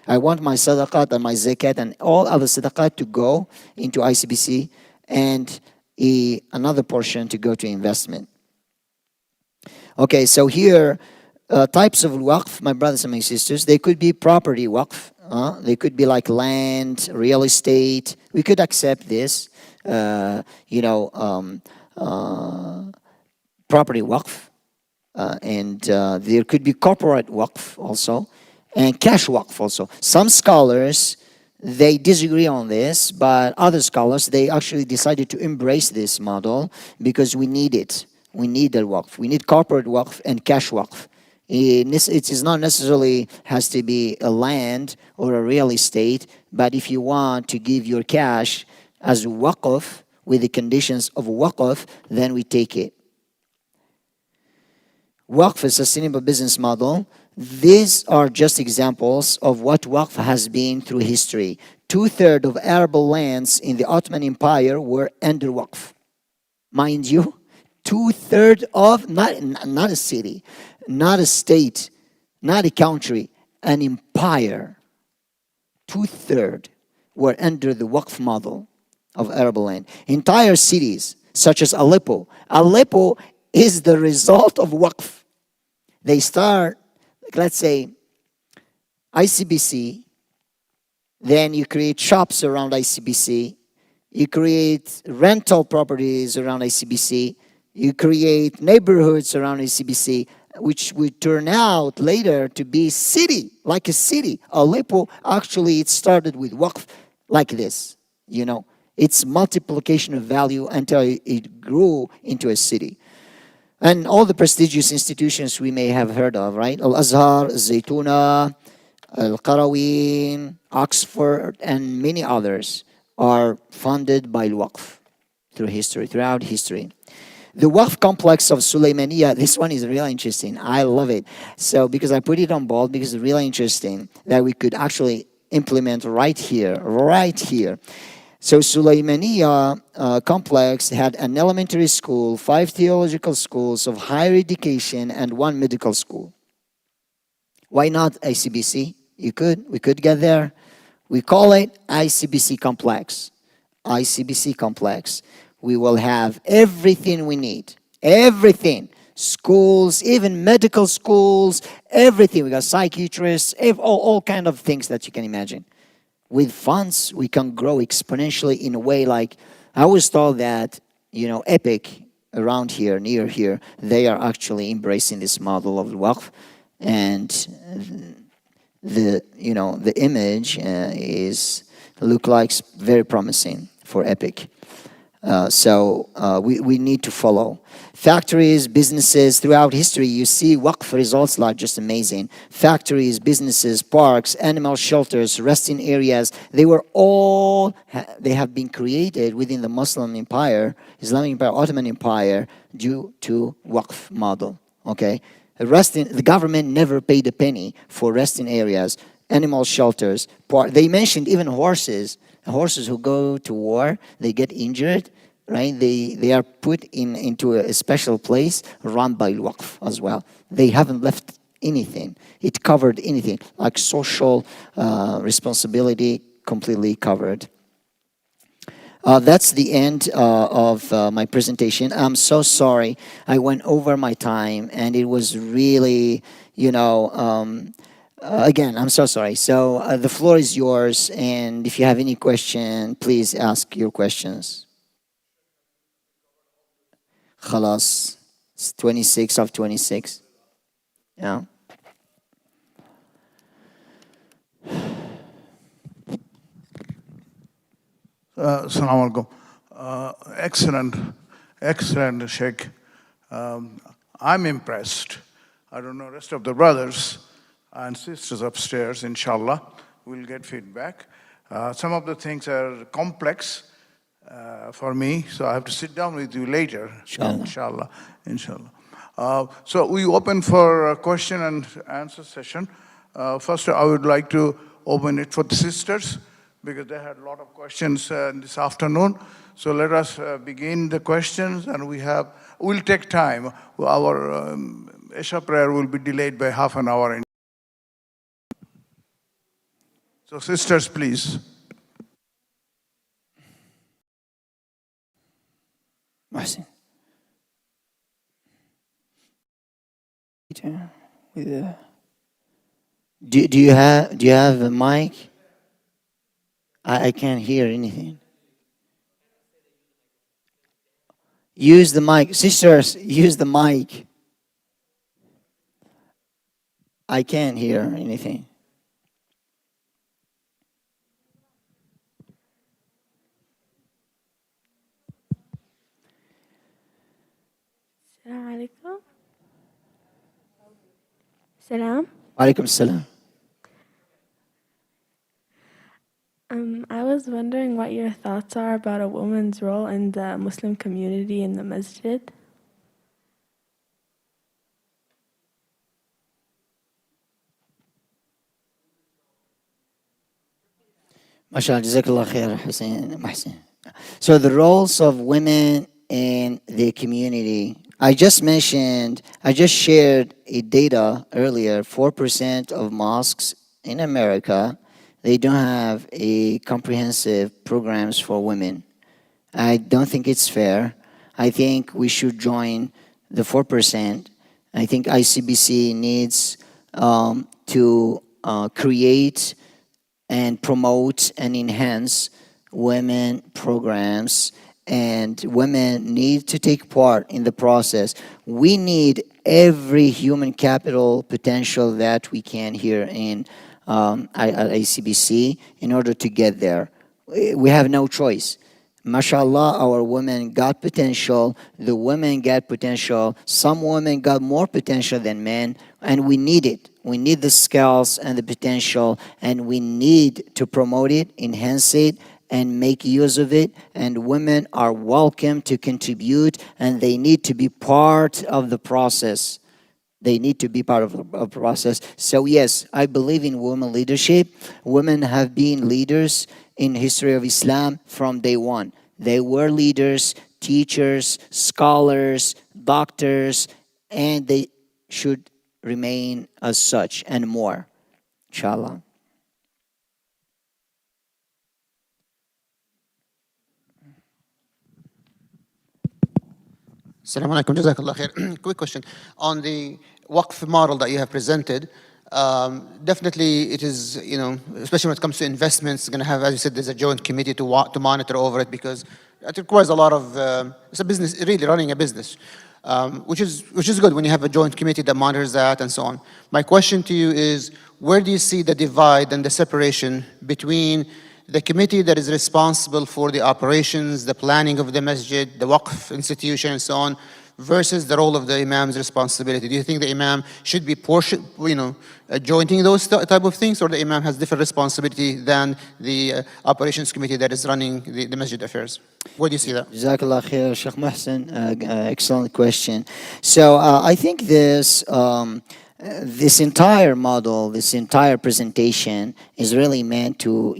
I want my sadaqat and my zakat and all other sadaqat to go into ICBC, and another portion to go to investment. Okay, so here, types of waqf, my brothers and my sisters, they could be property waqf. They could be like land, real estate. We could accept this, property waqf, and there could be corporate waqf also, and cash waqf also. Some scholars, they disagree on this, but other scholars, they actually decided to embrace this model because we need it. We need the waqf. We need corporate waqf and cash waqf. It is not necessarily has to be a land or a real estate, but if you want to give your cash as waqf with the conditions of waqf, then we take it. Waqf is a sustainable business model. These are just examples of what waqf has been through history. 2/3 of arable lands in the Ottoman Empire were under waqf. Mind you, 2/3 of, not a city, not a state, not a country, an empire. 2/3 were under the waqf model of arable land. Entire cities, such as Aleppo. Aleppo is the result of waqf. They start, let's say, ICBC, then you create shops around ICBC, you create rental properties around ICBC, you create neighborhoods around ICBC, which would turn out later to be city, like a city. Aleppo, actually, it started with waqf like this, you know. It's multiplication of value until it grew into a city. And all the prestigious institutions we may have heard of, right? Al-Azhar, Zaytuna, Al-Qarawin, Oxford, and many others are funded by Waqf throughout history. The Waqf complex of Suleimania, this one is really interesting. I love it. So, because I put it on bold, because it's really interesting that we could actually implement right here. So Suleimania complex had an elementary school, 5 theological schools of higher education, and 1 medical school. Why not ICBC? We could get there. We call it ICBC complex. ICBC complex. We will have everything we need. Everything. Schools, even medical schools, everything. We got psychiatrists, all kind of things that you can imagine. With funds, we can grow exponentially in a way like, I was told that, Epic around here, near here, they are actually embracing this model of Waqf. And the image is look like very promising for Epic. So we need to follow. Factories, businesses, throughout history, you see Waqf results like just amazing. Factories, businesses, parks, animal shelters, resting areas, they have been created within the Muslim Empire, Islamic Empire, Ottoman Empire, due to Waqf model, okay? The government never paid a penny for resting areas, animal shelters. They mentioned even horses who go to war, they get injured, right? They are put into a special place run by Waqf as well. They haven't left anything. It covered anything, like social responsibility, completely covered. That's the end of my presentation. I'm so sorry. I went over my time, and it was really, again, I'm so sorry. So the floor is yours, and if you have any question, please ask your questions. Khalas, it's 26 of 26. Yeah.
Assalamu alaikum. Excellent, Sheikh. I'm impressed. I don't know, rest of the brothers and sisters upstairs, inshallah, we'll get feedback. Some of the things are complex for me, so I have to sit down with you later, inshallah. So we open for a question and answer session. First, I would like to open it for the sisters, because they had a lot of questions this afternoon. So let us begin the questions, and we'll take time. Our Isha prayer will be delayed by half an hour. So sisters, please.
Mahsin. Do you have a mic? I can't hear anything. Use the mic. Sisters, use the mic. I can't hear anything.
Assalamu alaikum. Salam.
Alaikum salam.
I was wondering what your thoughts are about a woman's role in the Muslim community in the masjid.
MashaAllah, Jazakallah khair, Mahsin. So the roles of women in the community. I just shared a data earlier, 4% of mosques in America, they don't have a comprehensive programs for women. I don't think it's fair. I think we should join the 4%. I think ICBC needs to create and promote and enhance women programs, and women need to take part in the process. We need every human capital potential that we can here in at ICBC in order to get there. We have no choice. MashaAllah, our women got potential. The women got potential. Some women got more potential than men, and we need it. We need the skills and the potential, and we need to promote it, enhance it, and make use of it. And women are welcome to contribute, and they need to be part of the process. They need to be part of the process. So yes, I believe in women leadership. Women have been leaders in history of Islam from day one. They were leaders, teachers, scholars, doctors, and they should remain as such and more, inshallah.
Assalamu alaikum, jazakallah khair. Quick question. On the waqf model that you have presented, definitely it is, especially when it comes to investments, it's going to have, as you said, there's a joint committee to monitor over it because it requires a lot of, it's a business, really running a business, which is good when you have a joint committee that monitors that and so on. My question to you is, where do you see the divide and the separation between the committee that is responsible for the operations, the planning of the masjid, the waqf institution, and so on, versus the role of the imam's responsibility? Do you think the imam should be jointing those type of things, or the imam has different responsibility than the operations committee that is running the masjid affairs? Where do you see that?
Jazakallah khair, Sheikh Mohsen. Excellent question. So I think this entire model, this entire presentation is really meant to,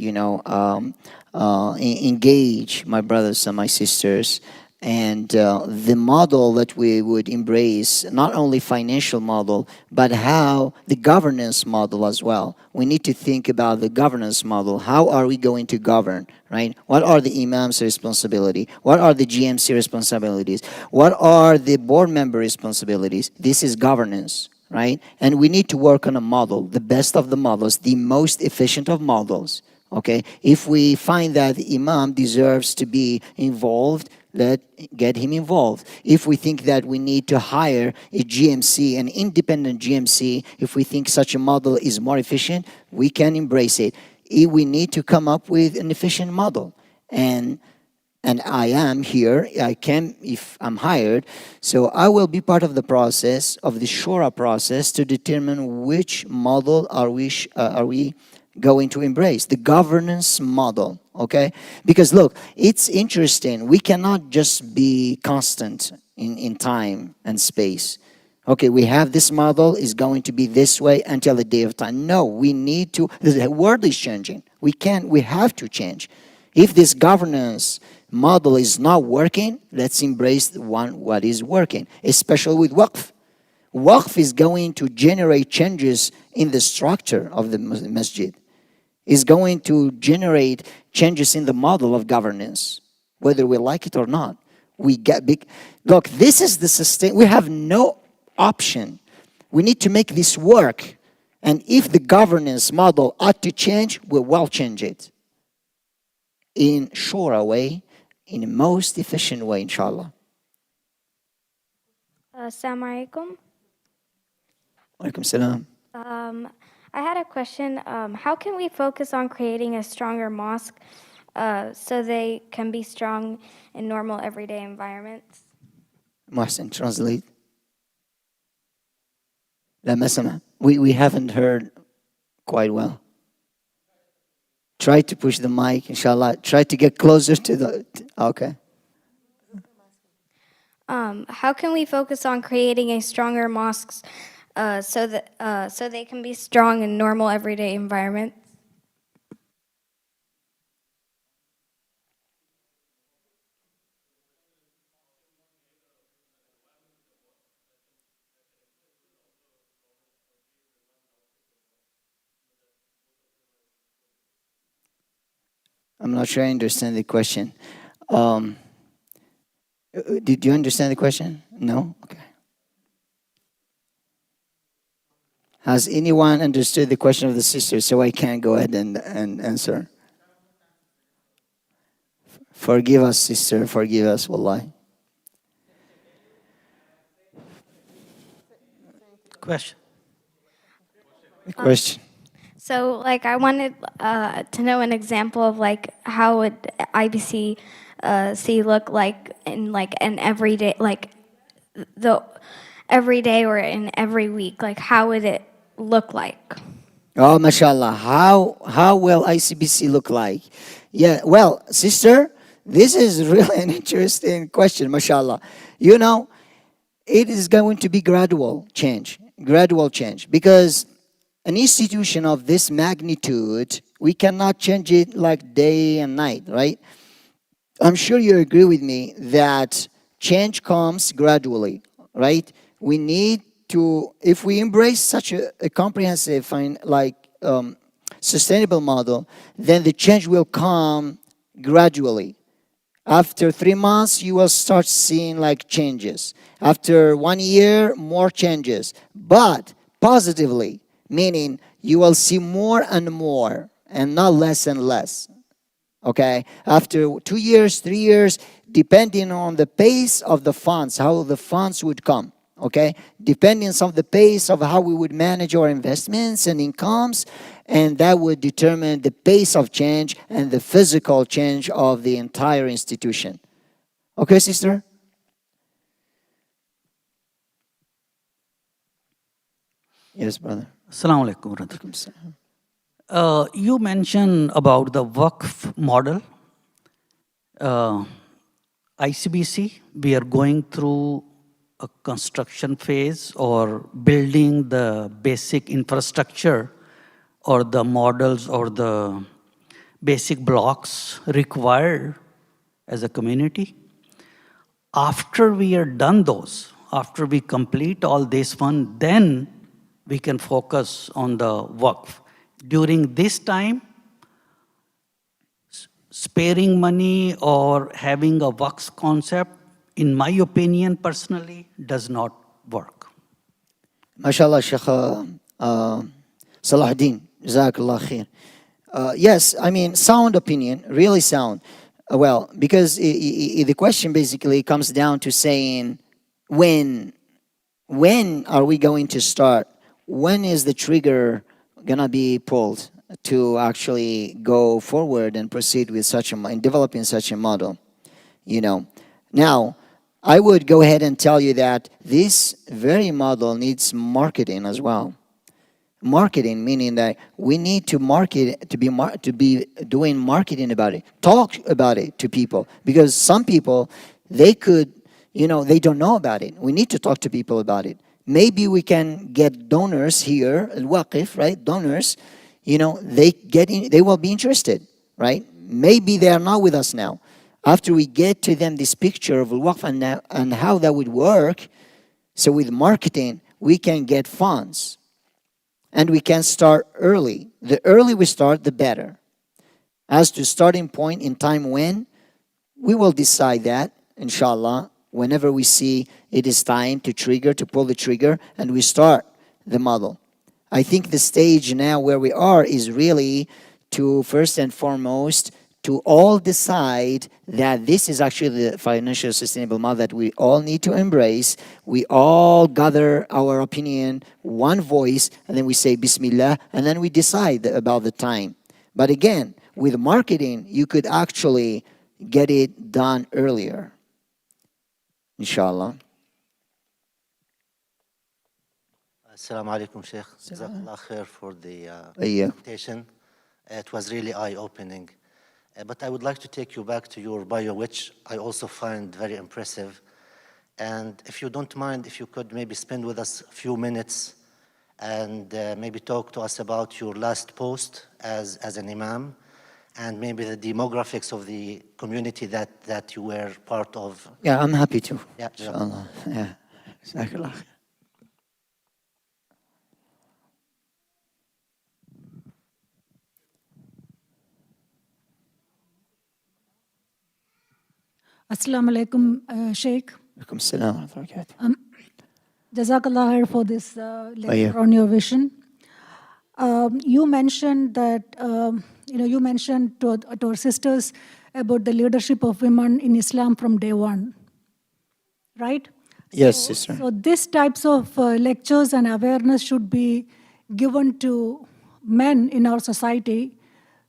engage my brothers and my sisters. And the model that we would embrace, not only financial model, but how the governance model as well. We need to think about the governance model. How are we going to govern, right? What are the imam's responsibility? What are the GMC responsibilities? What are the board member responsibilities? This is governance, right? And we need to work on a model, the best of the models, the most efficient of models, okay? If we find that the imam deserves to be involved, let's get him involved. If we think that we need to hire a GMC, an independent GMC, if we think such a model is more efficient, we can embrace it. We need to come up with an efficient model. And I am here, I can, if I'm hired, so I will be part of the process, of the Shura process, to determine which model are we going to embrace, the governance model, okay? Because look, it's interesting. We cannot just be constant in time and space. Okay, we have this model is going to be this way until the day of time. No, we need to, the world is changing. We have to change. If this governance model is not working, let's embrace the one what is working, especially with waqf. Waqf is going to generate changes in the structure of the masjid. Is going to generate changes in the model of governance, whether we like it or not. We get big. Look, this is the sustain. We have no option. We need to make this work. And if the governance model ought to change, we will change it in shura way, in the most efficient way, inshallah.
Assalamu alaikum.
Walaikum salam.
I had a question. How can we focus on creating a stronger mosque so they can be strong in normal everyday environments?
Mohsen, translate. لما سمع. We haven't heard quite well. Try to push the mic, inshallah. Try to get closer to the... Okay.
How can we focus on creating a stronger mosques so they can be strong in normal everyday environments?
I'm not sure I understand the question. Did you understand the question? No? Okay. Has anyone understood the question of the sister so I can go ahead and answer? Forgive us, sister. Forgive us, wallahi.
Question.
Question.
So, like, I wanted to know an example of like how would IBC C look like in like an everyday, like the every day or in every week. Like, how would it look like?
Oh, mashallah. How will ICBC look like? Yeah, well, sister, this is really an interesting question, mashallah. You know, it is going to be gradual change, because an institution of this magnitude, we cannot change it like day and night, right? I'm sure you agree with me that change comes gradually, right? We need to, if we embrace such a comprehensive and sustainable model, then the change will come gradually. After 3 months, you will start seeing like changes. After 1 year, more changes. But positively, meaning you will see more and more and not less and less. Okay? After 2 years, 3 years, depending on the pace of the funds, how the funds would come. Okay? Depending on the pace of how we would manage our investments and incomes, and that would determine the pace of change and the physical change of the entire institution. Okay, sister? Yes, brother.
Assalamu alaikum, brother. You mentioned about the Waqf model. ICBC, we are going through a construction phase or building the basic infrastructure or the models or the basic blocks required as a community. After we are done those, after we complete all this one, then we can focus on the Waqf. During this time, sparing money or having a Waqf concept, in my opinion, personally, does not work.
MashaAllah, Sheikh Salahuddin, Jazakallah khair. Yes, I mean, sound opinion, really sound. Well, because the question basically comes down to saying, when are we going to start? When is the trigger gonna be pulled to actually go forward and proceed with and developing such a model? You know, now I would go ahead and tell you that this very model needs marketing as well. Marketing, meaning that we need to market, to be doing marketing about it, talk about it to people, because some people, they could, they don't know about it. We need to talk to people about it. Maybe we can get donors here at Waqif, right? Donors, they will be interested, right? Maybe they are not with us now. After we get to them this picture of Waqf and how that would work, so with marketing, we can get funds. And we can start early. The early we start, the better. As to starting point in time when, we will decide that, inshallah, whenever we see it is time to pull the trigger, and we start the model. I think the stage now where we are is really to, first and foremost, to all decide that this is actually the financial sustainable model that we all need to embrace. We all gather our opinion, one voice, and then we say Bismillah, and then we decide about the time. But again, with marketing, you could actually get it done earlier. Inshallah.
Assalamu alaikum, Sheikh. Jazakallah khair for the presentation. It was really eye-opening. But I would like to take you back to your bio, which I also find very impressive. And if you don't mind, if you could maybe spend with us a few minutes and maybe talk to us about your last post as an imam, and maybe the demographics of the community that you were part of.
Yeah, I'm happy to.
Yeah,
inshallah. Yeah. Jazakallah.
Assalamu alaikum, Sheikh.
Alaikum salam wa rahmatullahi.
Jazakallah for this lecture on your vision. You mentioned that, you mentioned to our sisters about the leadership of women in Islam from day one, right?
Yes, sister.
So these types of lectures and awareness should be given to men in our society,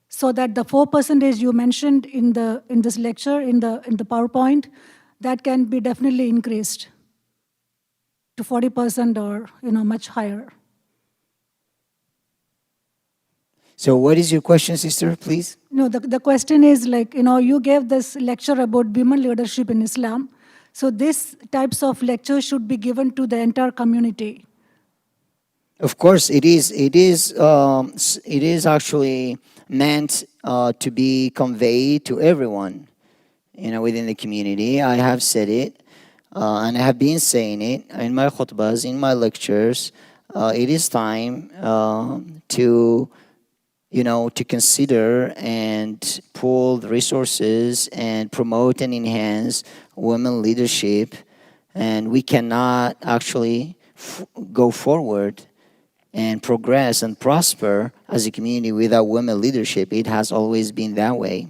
so that the 4% you mentioned in this lecture in the PowerPoint, that can be definitely increased to 40% or much higher.
So what is your question, sister, please?
No, the question is like, you gave this lecture about women leadership in Islam. So these types of lectures should be given to the entire community.
Of course, it is. It is actually meant to be conveyed to everyone, within the community. I have said it, and I have been saying it in my khutbahs, in my lectures. It is time to consider and pool the resources and promote and enhance women leadership. And we cannot actually go forward and progress and prosper as a community without women leadership. It has always been that way.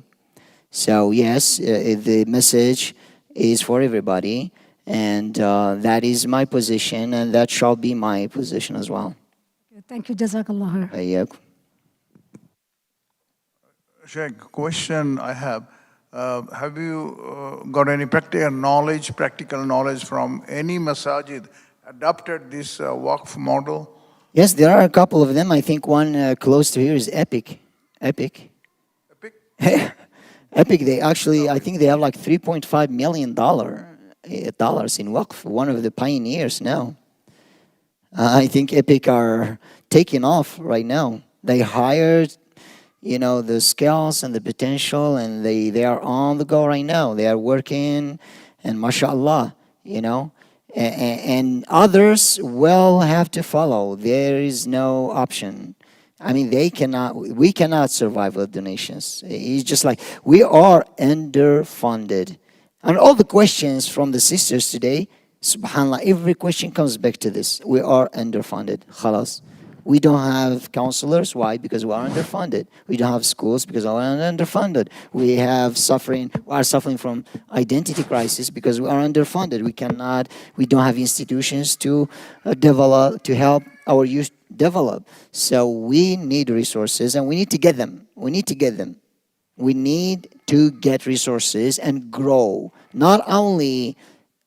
So yes, the message is for everybody, and that is my position, and that shall be my position as well.
Thank you, Jazakallah.
Sheikh, question I have you got any practical knowledge from any masajid adopted this waqf model?
Yes, there are a couple of them. I think one close to here is Epic. Epic? Epic, they actually, I think they have like $3.5 million in waqf, one of the pioneers now. I think Epic are taking off right now. They hired the skills and the potential, and they are on the go right now. They are working, and mashallah, and others will have to follow. There is no option. I mean, we cannot survive with donations. It's just like we are underfunded. And all the questions from the sisters today, subhanAllah, every question comes back to this. We are underfunded. Khalas. We don't have counselors. Why? Because we are underfunded. We don't have schools because we are underfunded. We are suffering from identity crisis because we are underfunded. We don't have institutions to help our youth develop. So we need resources, and we need to get them. We need to get resources and grow. Not only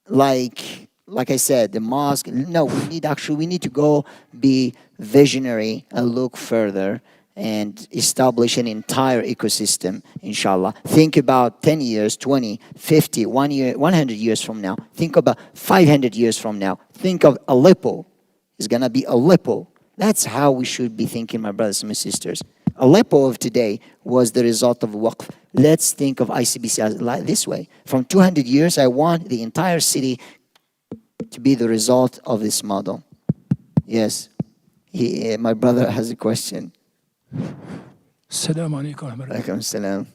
like I said, the mosque. No, we need to go be visionary and look further and establish an entire ecosystem, inshallah. Think about 10 years, 20, 50, 100 years from now. Think about 500 years from now. Think of Aleppo. It's going to be Aleppo. That's how we should be thinking, my brothers and my sisters. Aleppo of today was the result of waqf. Let's think of ICBC this way. From 200 years, I want the entire city to be the result of this model. Yes. My brother has a question.
Assalamu alaikum.
Alaikum salam.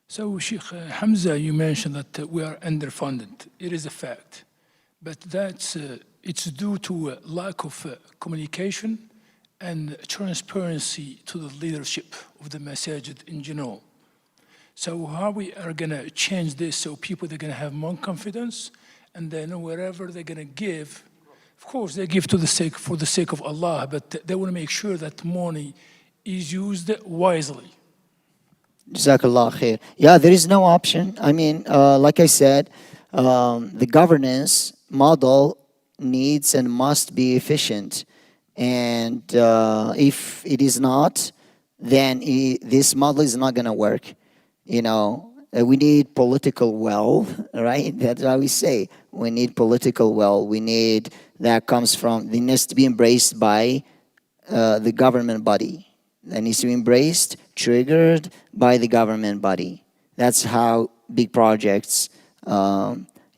So, Sheikh Hamza, you mentioned that we are underfunded. It is a fact. But it's due to a lack of communication and transparency to the leadership of the masajid in general. So how we are going to change this so people are going to have more confidence, and then wherever they're going to give, of course they give for the sake of Allah, but they want to make sure that money is used wisely.
Jazakallah khair. Yeah, there is no option. I mean, like I said, the governance model needs and must be efficient. And if it is not, then this model is not going to work. We need political will, right? That's what we say. We need political will. We need it needs to be embraced by the government body. That needs to be embraced, triggered by the government body. That's how big projects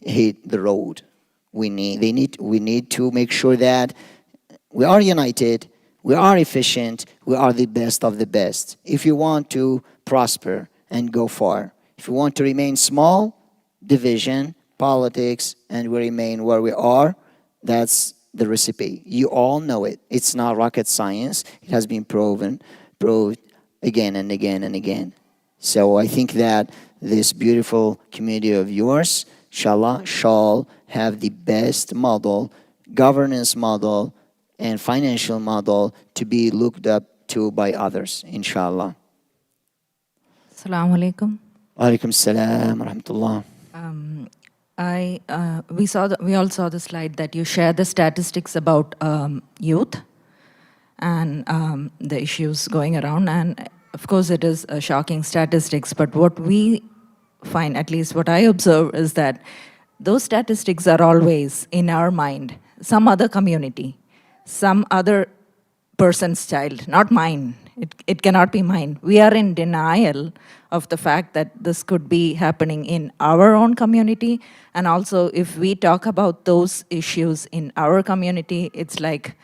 hit the road. We need to make sure that we are united, we are efficient, we are the best of the best. If you want to prosper and go far, if you want to remain small, division, politics, and we remain where we are, that's the recipe. You all know it. It's not rocket science. It has been proved again and again and again. So I think that this beautiful community of yours, inshallah, shall have the best model, governance model, and financial model to be looked up to by others, inshallah.
Assalamu alaikum.
Alaikum salam wa rahmatullah.
We all saw the slide that you share the statistics about youth and the issues going around. And of course, it is shocking statistics. But what we find, at least what I observe, is that those statistics are always in our mind. Some other community, some other person's child, not mine. It cannot be mine. We are in denial of the fact that this could be happening in our own community. And also, if we talk about those issues in our community, it's like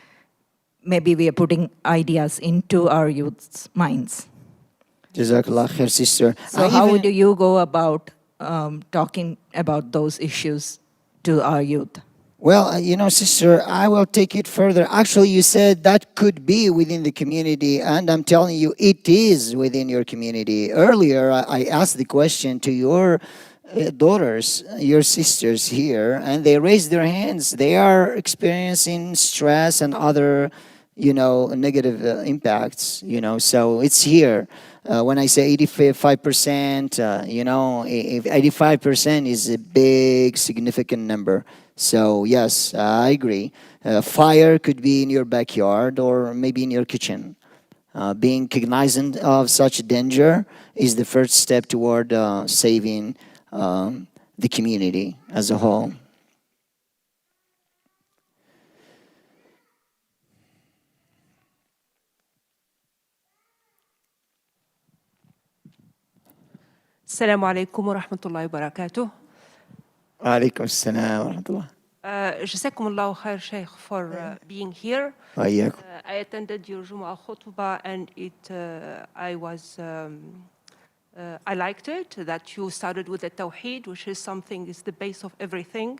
maybe we are putting ideas into our youth's minds.
Jazakallah khair, sister.
So how do you go about talking about those issues to our youth?
Well, you know, sister, I will take it further. Actually, you said that could be within the community, and I'm telling you, it is within your community. Earlier, I asked the question to your daughters, your sisters here, and they raised their hands. They are experiencing stress and other, you know, negative impacts, you know, so it's here. When I say 85%, you know, 85% is a big, significant number. So yes, I agree. Fire could be in your backyard or maybe in your kitchen. Being cognizant of such danger is the first step toward saving the community as a whole.
Assalamu alaikum wa rahmatullahi wa barakatuh.
Alaikum assalam wa rahmatullah.
Jazakum Allahu khair, Sheikh, for being here. I attended your Jumu'ah khutbah and I liked it, that you started with the Tawheed, which is something, is the base of everything.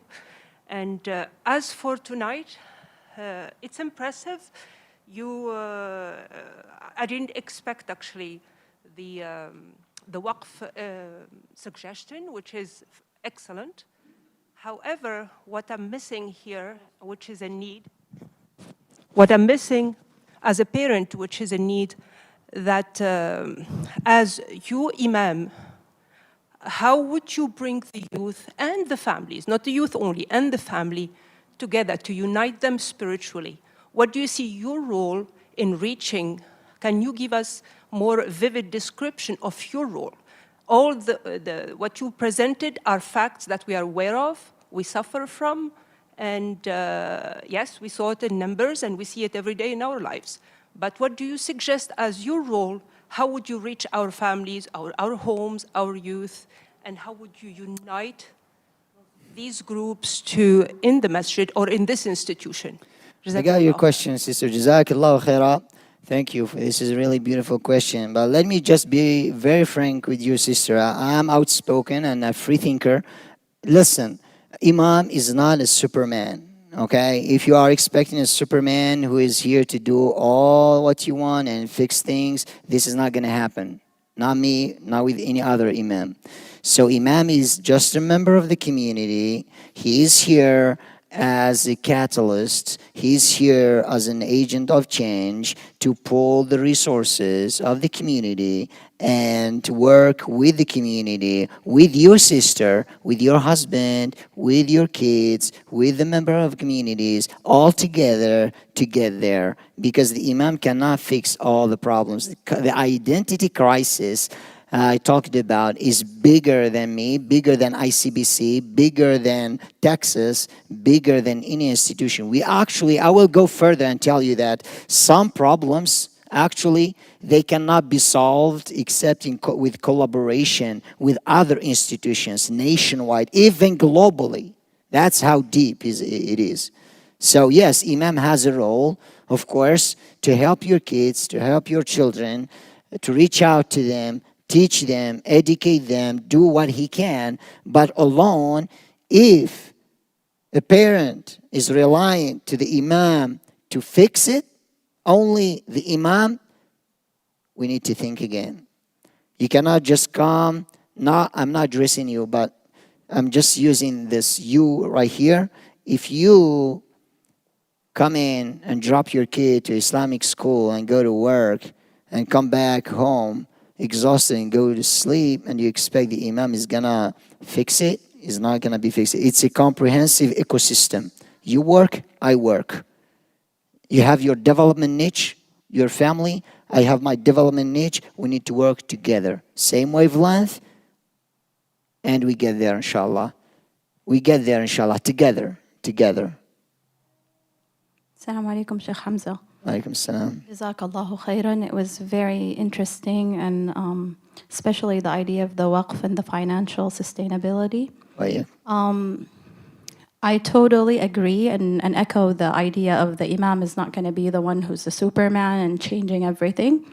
And as for tonight, it's impressive. I didn't expect actually the waqf suggestion, which is excellent. However, what I'm missing here, which is a need, what I'm missing as a parent, which is a need, that as you, Imam, how would you bring the youth and the families, not the youth only, and the family together to unite them spiritually? What do you see your role in reaching? Can you give us more vivid description of your role? All what you presented are facts that we are aware of, we suffer from, and yes, we saw it in numbers and we see it every day in our lives. But what do you suggest as your role? How would you reach our families, our homes, our youth, and how would you unite these groups in the masjid or in this institution?
I got your question, Sister. Jazakallahu khaira. Thank you. This is a really beautiful question. But let me just be very frank with you, sister. I'm outspoken and a free thinker. Listen, Imam is not a Superman, okay? If you are expecting a Superman who is here to do all what you want and fix things, this is not going to happen. Not me, not with any other Imam. So Imam is just a member of the community. He is here as a catalyst. He's here as an agent of change to pull the resources of the community and to work with the community, with your sister, with your husband, with your kids, with the member of communities, all together to get there. Because the Imam cannot fix all the problems. The identity crisis I talked about is bigger than me, bigger than ICBC, bigger than Texas, bigger than any institution. I will go further and tell you that some problems, actually, they cannot be solved except with collaboration with other institutions nationwide, even globally. That's how deep it is. So yes, Imam has a role, of course, to help your kids, to help your children, to reach out to them, teach them, educate them, do what he can. But alone, if a parent is relying to the Imam to fix it, only the Imam, we need to think again. You cannot just come, I'm not addressing you, but I'm just using this you right here. If you come in and drop your kid to Islamic school and go to work and come back home exhausted and go to sleep, and you expect the imam is gonna fix it, it's not gonna be fixed. It's a comprehensive ecosystem. You work, I work. You have your development niche, your family, I have my development niche. We need to work together. Same wavelength, and we get there, inshallah. We get there, inshallah, together.
Assalamu alaikum, Sheikh Hamza.
Alaikum salam.
Jazakallahu khairan. It was very interesting, and especially the idea of the waqf and the financial sustainability.
Oh, yeah.
I totally agree and echo the idea of the imam is not going to be the one who's the Superman and changing everything.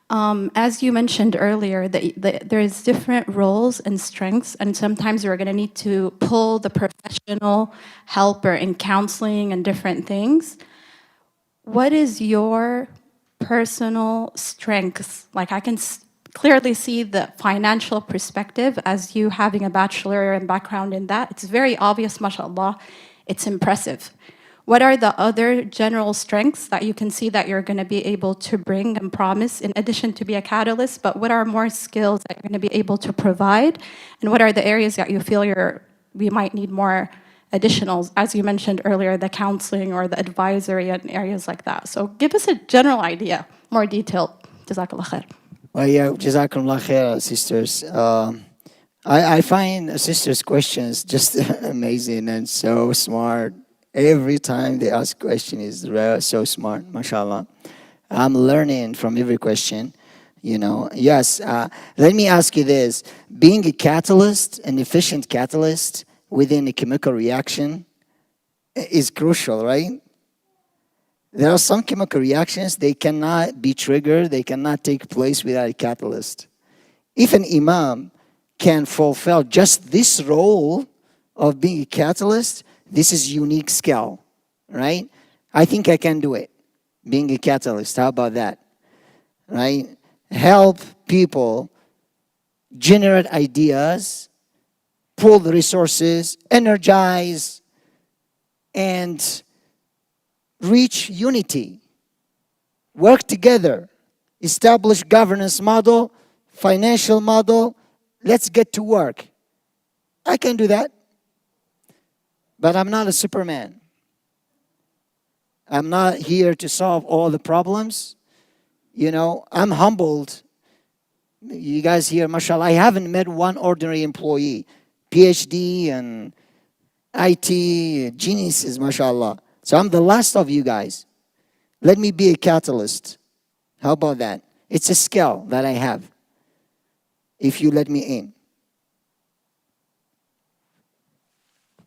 As you mentioned earlier, there's different roles and strengths, and sometimes we're going to need to pull the professional helper in counseling and different things. What is your personal strengths? Like, I can clearly see the financial perspective as you having a bachelor and background in that. It's very obvious, mashallah. It's impressive. What are the other general strengths that you can see that you're going to be able to bring and promise in addition to be a catalyst, but what are more skills that you're going to be able to provide? And what are the areas that you feel we might need more additionals, as you mentioned earlier, the counseling or the advisory and areas like that. So give us a general idea, more detailed. Jazakallah khair.
Well, yeah, Jazakumullah khair, sisters. I find sisters' questions just amazing and so smart. Every time they ask question is so smart, mashallah. I'm learning from every question, you know. Yes, let me ask you this. Being a catalyst, an efficient catalyst within a chemical reaction is crucial, right? There are some chemical reactions, they cannot be triggered, they cannot take place without a catalyst. If an imam can fulfill just this role of being a catalyst, this is unique skill, right? I think I can do it, being a catalyst. How about that, right? Help people generate ideas, pull the resources, energize, and reach unity. Work together, establish governance model, financial model. Let's get to work. I can do that. But I'm not a Superman. I'm not here to solve all the problems. You know, I'm humbled. You guys here, mashallah, I haven't met one ordinary employee. PhD and IT geniuses, mashallah. So I'm the last of you guys. Let me be a catalyst. How about that? It's a skill that I have. If you let me in.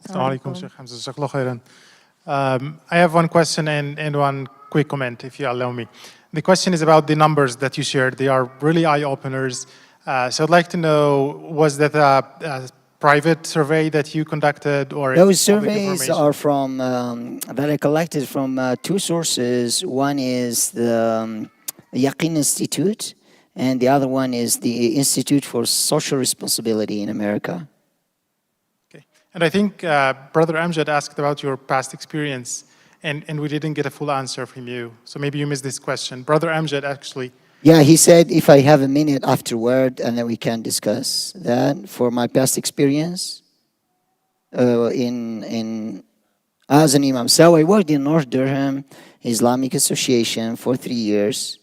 Assalamu alaikum, Sheikh Hamza. Jazakallah khairan. I have one question and one quick comment, if you allow me. The question is about the numbers that you shared. They are really eye-openers. So I'd like to know, was that a private survey that you conducted, or
those surveys are from that I collected from two sources. One is the Yaqeen Institute, and the other one is the Institute for Social Responsibility in America.
And I think Brother Amjad asked about your past experience, and we didn't get a full answer from you. So maybe you missed this question. Brother Amjad actually.
Yeah, he said if I have a minute afterward, and then we can discuss that for my past experience in as an imam. So I worked in North Durham Islamic Association for 3 years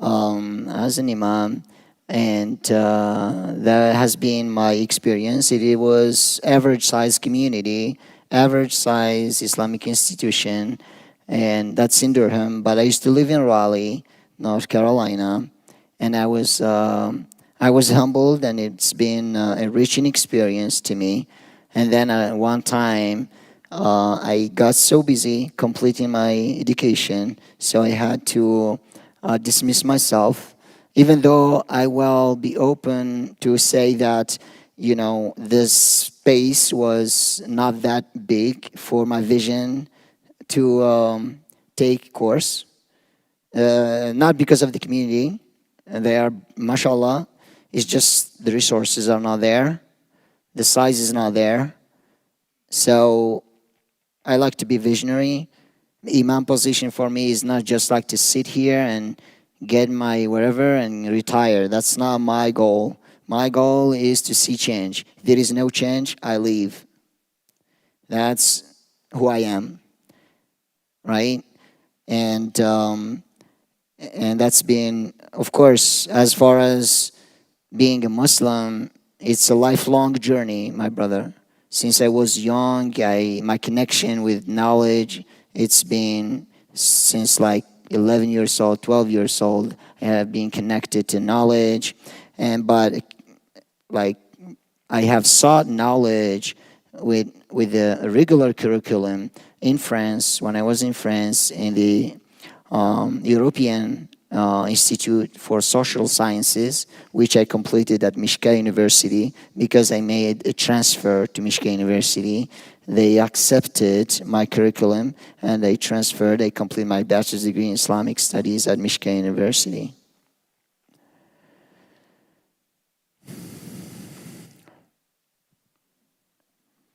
as an imam. And that has been my experience. It was average size community, average size Islamic institution, and that's in Durham. But I used to live in Raleigh, North Carolina, and I was humbled, and it's been a enriching experience to me. And then at one time, I got so busy completing my education, so I had to dismiss myself. Even though I will be open to say that, you know, this space was not that big for my vision to take course. Not because of the community. They are, mashallah, it's just the resources are not there. the size is not there. So I like to be visionary. Imam position for me is not just like to sit here and get my wherever and retire. That's not my goal. My goal is to see change. If there is no change, I leave. That's who I am, right? And that's been, of course, as far as being a Muslim, it's a lifelong journey, my brother. Since I was young, my connection with knowledge, it's been since like 11 years old, 12 years old, I have been connected to knowledge. But like I have sought knowledge with a regular curriculum in France, when I was in France, in the European Institute for Social Sciences, which I completed at Mishka University because I made a transfer to Mishka University. They accepted my curriculum and I transferred. I completed my bachelor's degree in Islamic studies at Mishka University.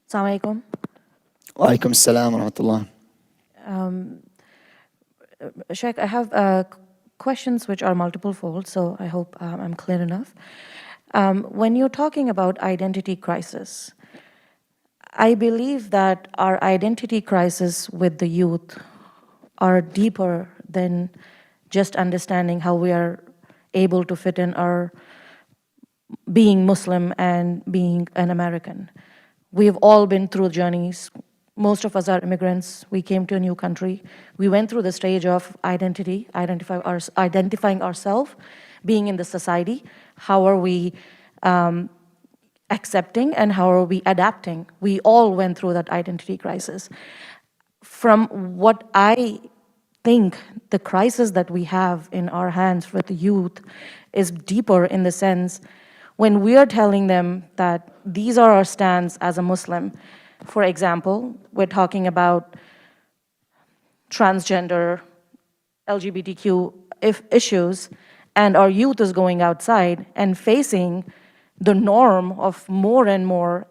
Assalamu alaikum.
Wa alaikum assalam wa rahmatullah.
Sheikh, I have questions which are multiple fold, so I hope I'm clear enough. When you're talking about identity crisis, I believe that our identity crisis with the youth are deeper than just understanding how we are able to fit in our being Muslim and being an American. We've all been through journeys. Most of us are immigrants. We came to a new country. We went through the stage of identifying ourselves, being in the society. How are we accepting and how are we adapting? We all went through that identity crisis. From what I think, the crisis that we have in our hands with the youth is deeper in the sense when we are telling them that these are our stands as a Muslim. For example, we're talking about transgender, LGBTQ issues, and our youth is going outside and facing the norm of more and more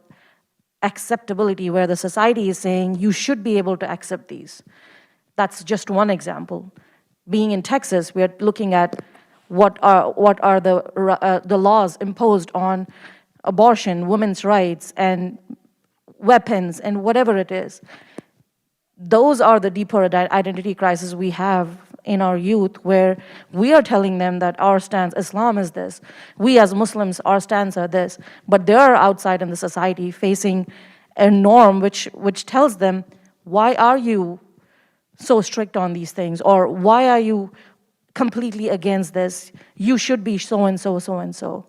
acceptability where the society is saying you should be able to accept these. That's just one example. Being in Texas, we are looking at what are the laws imposed on abortion, women's rights, and weapons, and whatever it is. Those are the deeper identity crises we have in our youth, where we are telling them that our stance, Islam is this. We as Muslims, our stance are this. But they are outside in the society facing a norm which tells them, why are you so strict on these things? Or why are you completely against this? You should be so-and-so, so-and-so.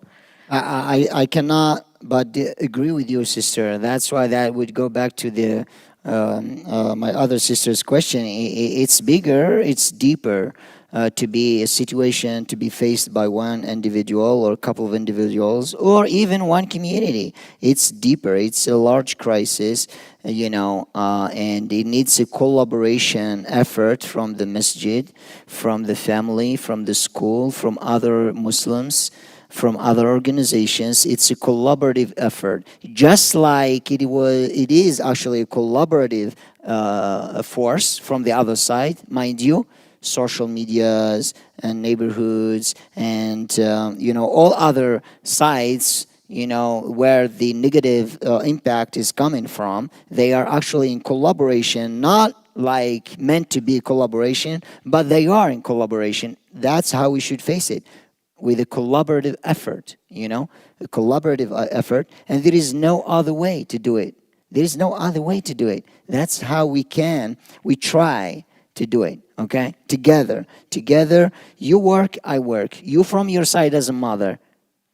I cannot but agree with your sister. That's why that would go back to the my other sister's question. It's bigger, it's deeper to be a situation to be faced by one individual or a couple of individuals or even one community. It's deeper, it's a large crisis, and it needs a collaboration effort from the masjid, from the family, from the school, from other Muslims, from other organizations. It's a collaborative effort, just like it is actually a collaborative force from the other side, mind you. Social medias and neighborhoods and all other sides, where the negative impact is coming from, they are actually in collaboration, not like meant to be collaboration, but they are in collaboration. That's how we should face it, with a collaborative effort, a collaborative effort, and there is no other way to do it. There is no other way to do it. That's how we try to do it, okay? Together, you work, I work. You from your side as a mother,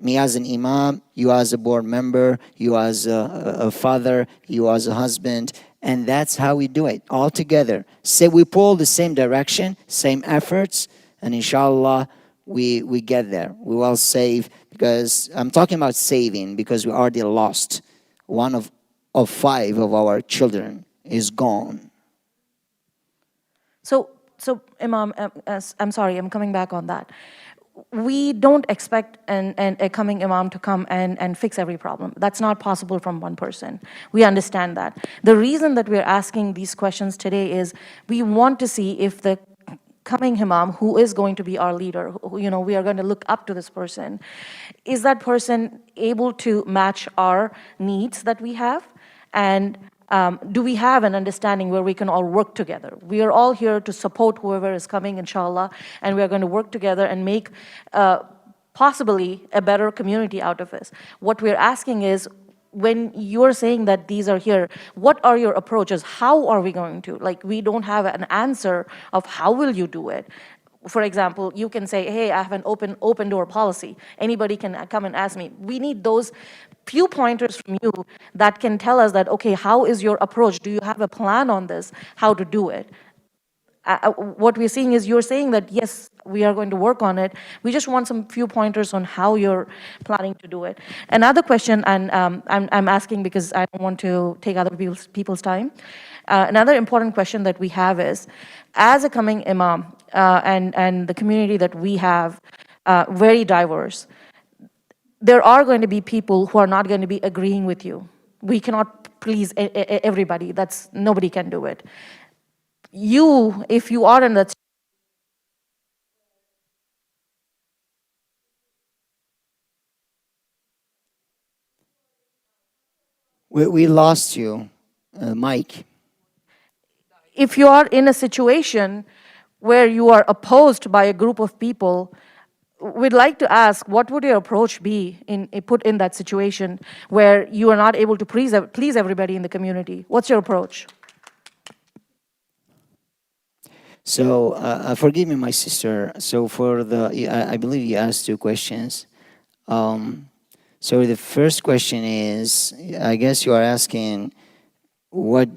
me as an imam, you as a board member, you as a father, you as a husband, and that's how we do it, all together. So we pull the same direction, same efforts, and inshallah, we get there. We will save, because I'm talking about saving, because we already lost. One of 5 of our children is gone.
So Imam, I'm sorry, I'm coming back on that. we don't expect a coming imam to come and fix every problem. That's not possible from one person. We understand that. The reason that we're asking these questions today is we want to see if the coming imam, who is going to be our leader, who, you know, we are going to look up to this person, is that person able to match our needs that we have? And do we have an understanding where we can all work together? We are all here to support whoever is coming, inshallah, and we are going to work together and make possibly a better community out of this. What we're asking is, when you're saying that these are here, what are your approaches? How are we going to? Like, we don't have an answer of how will you do it. For example, you can say, hey, I have an open door policy. Anybody can come and ask me. We need those few pointers from you that can tell us that, okay, how is your approach? Do you have a plan on this, how to do it? What we're seeing is you're saying that, yes, we are going to work on it. We just want some few pointers on how you're planning to do it. Another question, and I'm asking because I don't want to take other people's time. Another important question that we have is, as a coming imam and the community that we have, very diverse, there are going to be people who are not going to be agreeing with you. We cannot please everybody. Nobody can do it. You, if you are in that
We lost you, Mike.
If you are in a situation where you are opposed by a group of people, we'd like to ask, what would your approach be put in that situation where you are not able to please everybody in the community? What's your approach?
So, forgive me, my sister. So, I believe you asked two questions. So the first question is, I guess you are asking what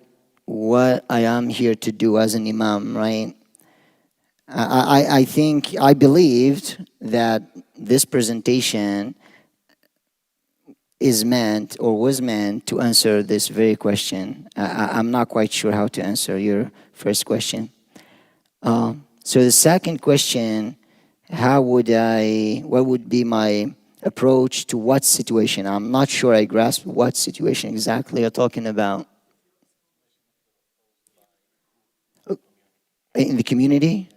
I am here to do as an imam, right? I believed that this presentation is meant or was meant to answer this very question. I'm not quite sure how to answer your first question. So the second question, what would be my approach to what situation? I'm not sure I grasp what situation exactly you're talking about. In the community?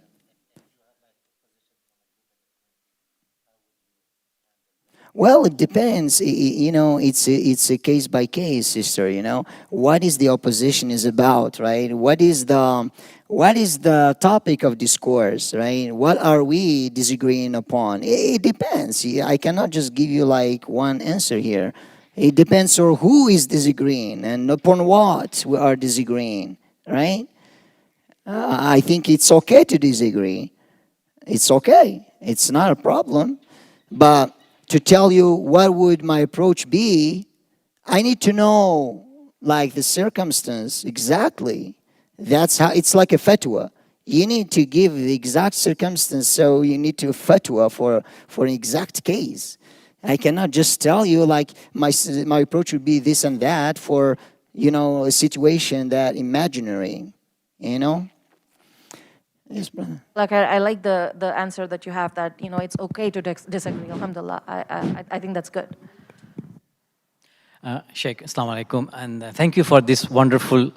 Well, it depends. You know, it's a case by case, sister. You know, what is the opposition is about, right? What is the topic of discourse, right? What are we disagreeing upon? It depends. I cannot just give you like one answer here. It depends on who is disagreeing and upon what we are disagreeing, right? I think it's okay to disagree. It's okay. It's not a problem. But to tell you what would my approach be, I need to know like the circumstance exactly. That's how, it's like a fatwa. You need to give the exact circumstance, so you need to fatwa for an exact case. I cannot just tell you like my approach would be this and that for, you know, a situation that imaginary, you know? Yes, brother.
Like I like the answer that you have, that, you know, it's okay to disagree. Alhamdulillah. I think that's good.
Sheikh, Assalamu alaikum, and thank you for this wonderful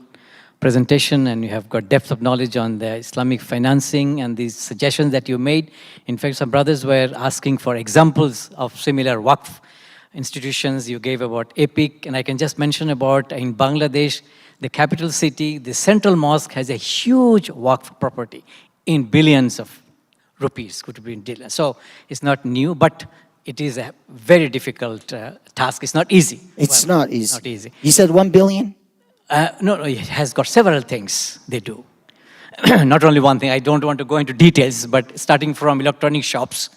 presentation, and you have got depth of knowledge on the Islamic financing and these suggestions that you made. In fact, some brothers were asking for examples of similar waqf institutions. You gave about EPIC, and I can just mention about in Bangladesh, the capital city, the central mosque has a huge waqf property in billions of rupees, could be in billions. So it's not new, but it is a very difficult task. It's not easy.
It's not easy.
Not easy.
You said 1 billion?
No, it has got several things they do. Not only one thing. I don't want to go into details, but starting from electronic shops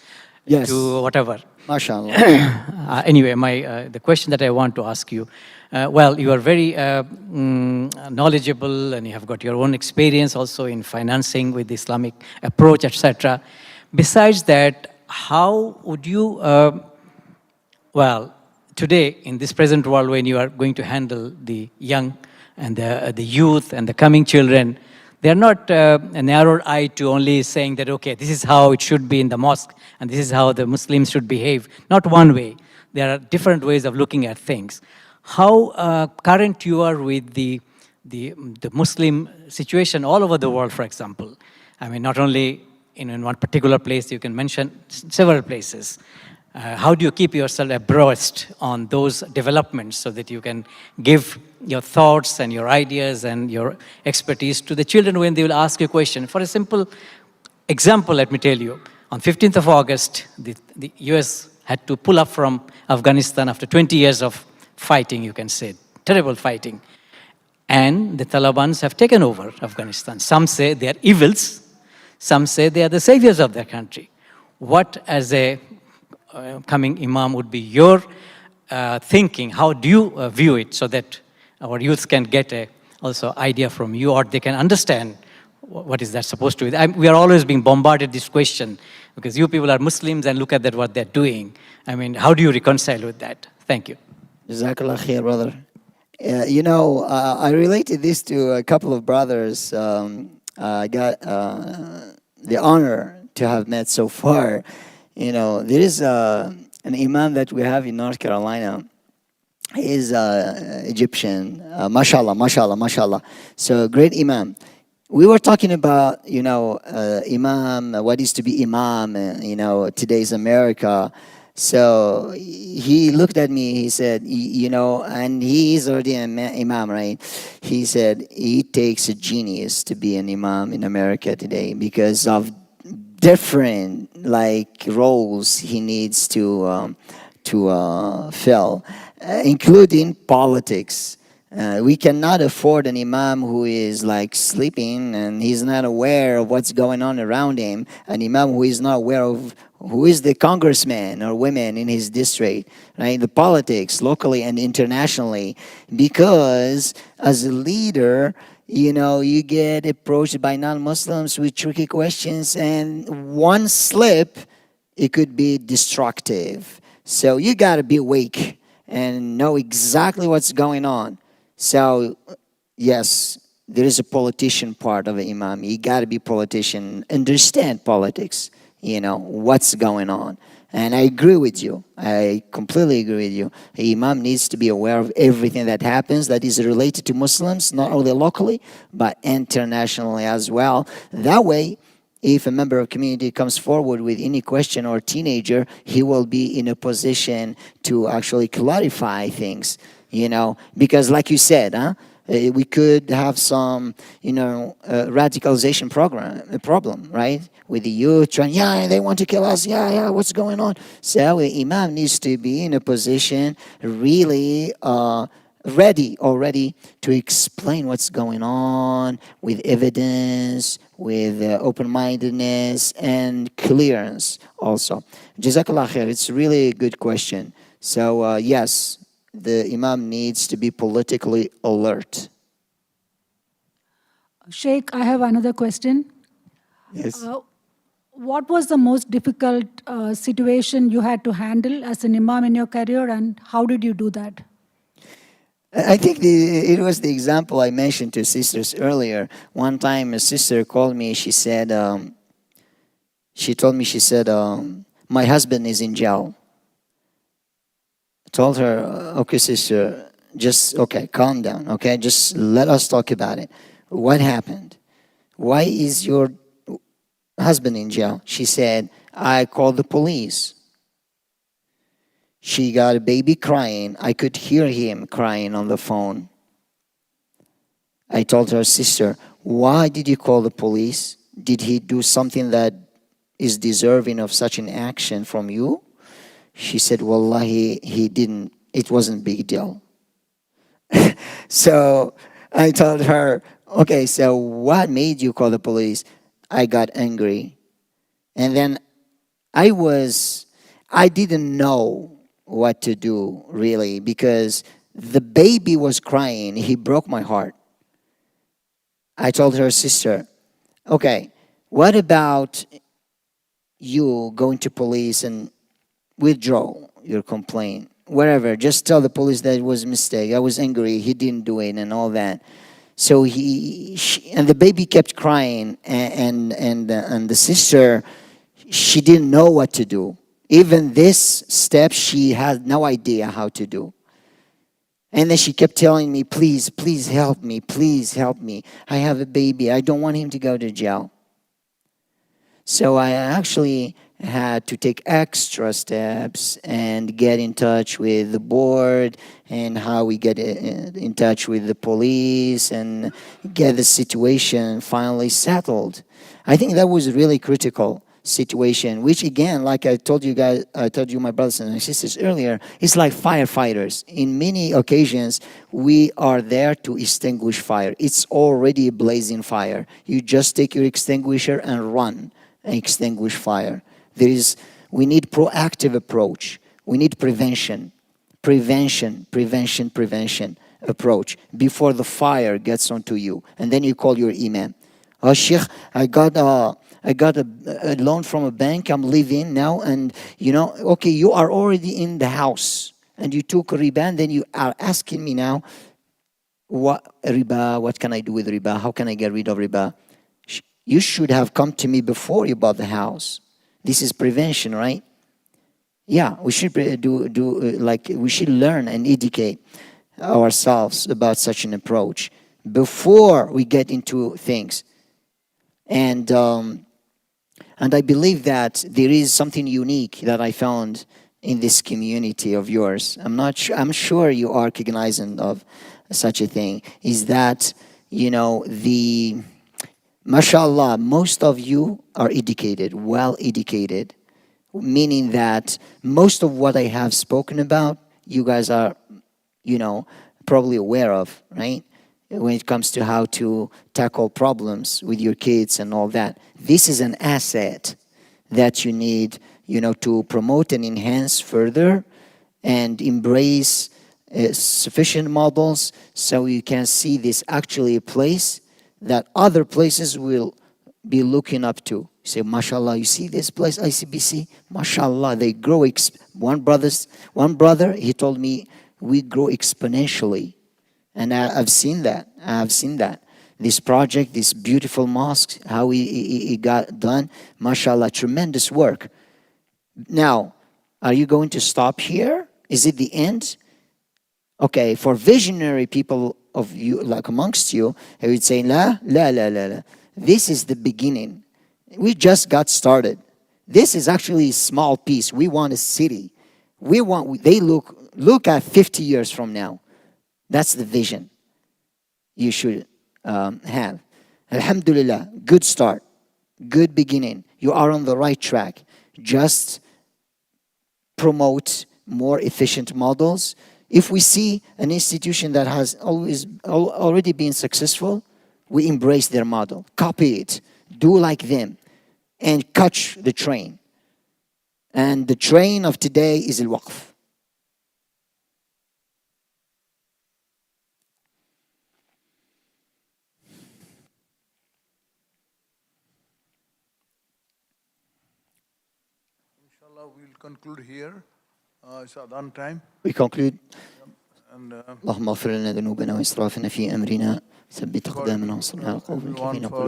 to whatever.
MashaAllah.
Anyway, the question that I want to ask you, well, you are very knowledgeable, and you have got your own experience also in financing with the Islamic approach, etc. Besides that, how would you, well, today in this present world when you are going to handle the young and the youth and the coming children, They're not a narrow-eyed to only saying that, okay, this is how it should be in the mosque, and this is how the Muslims should behave. Not one way. There are different ways of looking at things. How current you are with the Muslim situation all over the world, for example. I mean, not only in one particular place, you can mention several places. How do you keep yourself abreast on those developments so that you can give your thoughts and your ideas and your expertise to the children when they will ask you a question? For a simple example, let me tell you, on 15th of August, the US had to pull up from Afghanistan after 20 years of fighting, you can say, terrible fighting. And the Taliban have taken over Afghanistan. Some say they are evils, some say they are the saviors of their country. What, as a coming Imam, would be your thinking? How do you view it so that our youth can get a also idea from you, or they can understand what is that supposed to be? We are always being bombarded this question because you people are Muslims and look at that what they're doing. I mean, how do you reconcile with that? Thank you.
Jazakallah khair, brother. You know, I related this to a couple of brothers I got the honor to have met so far. You know, there is an imam that we have in North Carolina. He is Egyptian. Mashallah, mashallah, mashallah. So, great imam. We were talking about, you know, imam, what is to be imam, you know, today's America. So he looked at me, he said, you know, and he is already an imam, right? He said, it takes a genius to be an imam in America today because of different, like, roles he needs to fill, including politics. We cannot afford an imam who is like sleeping and he's not aware of what's going on around him. An imam who is not aware of who is the congressman or women in his district, right? The politics, locally and internationally. Because as a leader, you know, you get approached by non-Muslims with tricky questions, and one slip, it could be destructive. So you got to be awake and know exactly what's going on. So, yes, there is a politician part of an imam. You got to be politician, understand politics, you know, what's going on. And I agree with you. I completely agree with you. The imam needs to be aware of everything that happens that is related to Muslims, not only locally, but internationally as well. That way, if a member of community comes forward with any question or teenager, he will be in a position to actually clarify things, you know, because like you said, we could have some, you know, radicalization problem, right? With the youth trying, they want to kill us, what's going on? So imam needs to be in a position really ready already to explain what's going on with evidence, with open-mindedness and clearance also. Jazakallah khair, it's really a good question. So yes, the imam needs to be politically alert.
Sheikh, I have another question.
Yes.
What was the most difficult situation you had to handle as an imam in your career, and how did you do that?
I think it was the example I mentioned to sisters earlier. One time a sister called me, she said, my husband is in jail. I told her, okay, sister, calm down, okay? Just let us talk about it. What happened? Why is your husband in jail? She said, I called the police. She got a baby crying. I could hear him crying on the phone. I told her, sister, why did you call the police? Did he do something that is deserving of such an action from you? She said, wallahi, he didn't. It wasn't a big deal. So I told her, okay, so what made you call the police? I got angry. And then I didn't know what to do, really, because the baby was crying. He broke my heart. I told her, sister, okay, what about you going to police and withdraw your complaint? Whatever, just tell the police that it was a mistake. I was angry, he didn't do it and all that. So and the baby kept crying, and the sister, she didn't know what to do. Even this step, she had no idea how to do. And then she kept telling me, please, please help me, please help me. I have a baby. I don't want him to go to jail. So I actually had to take extra steps and get in touch with the board and how we get in touch with the police and get the situation finally settled. I think that was a really critical situation, which again, like I told you guys, I told you my brothers and my sisters earlier, it's like firefighters. In many occasions, we are there to extinguish fire. It's already a blazing fire. You just take your extinguisher and run and extinguish fire. We need proactive approach. We need prevention approach before the fire gets onto you. And then you call your imam. Oh, Sheikh, I got a loan from a bank. I'm living now, and okay, you are already in the house, and you took riba, and then you are asking me now, what riba? What can I do with riba? How can I get rid of riba? You should have come to me before you bought the house. This is prevention, right? Yeah, we should we should learn and educate ourselves about such an approach before we get into things. And I believe that there is something unique that I found in this community of yours. I'm sure you are cognizant of such a thing. Is that mashallah, most of you are educated, well educated, meaning that most of what I have spoken about, you guys are, probably aware of, right? When it comes to how to tackle problems with your kids and all that. This is an asset that you need, to promote and enhance further and embrace sufficient models so you can see this actually a place that other places will be looking up to. You say, mashallah, you see this place, ICBC? Mashallah, they grow. One brother, he told me, we grow exponentially. And I've seen that. This project, this beautiful mosque, how it got done, mashallah, tremendous work. Now, are you going to stop here? Is it the end? Okay, for visionary people of you, like amongst you, I would say, la. This is the beginning. We just got started. This is actually a small piece. We want a city. They look at 50 years from now. That's the vision you should have. Alhamdulillah, good start, good beginning. You are on the right track. Just promote more efficient models. If we see an institution that has already been successful, we embrace their model, copy it, do like them, and catch the train. And the train of today is al-waqf.
Inshallah, we'll conclude here. It's adhan time.
We conclude. اللهم اغفر لنا ذنوبنا وإسرافنا في أمرنا ثبت أقدامنا وانصرنا على القوم الكافرين.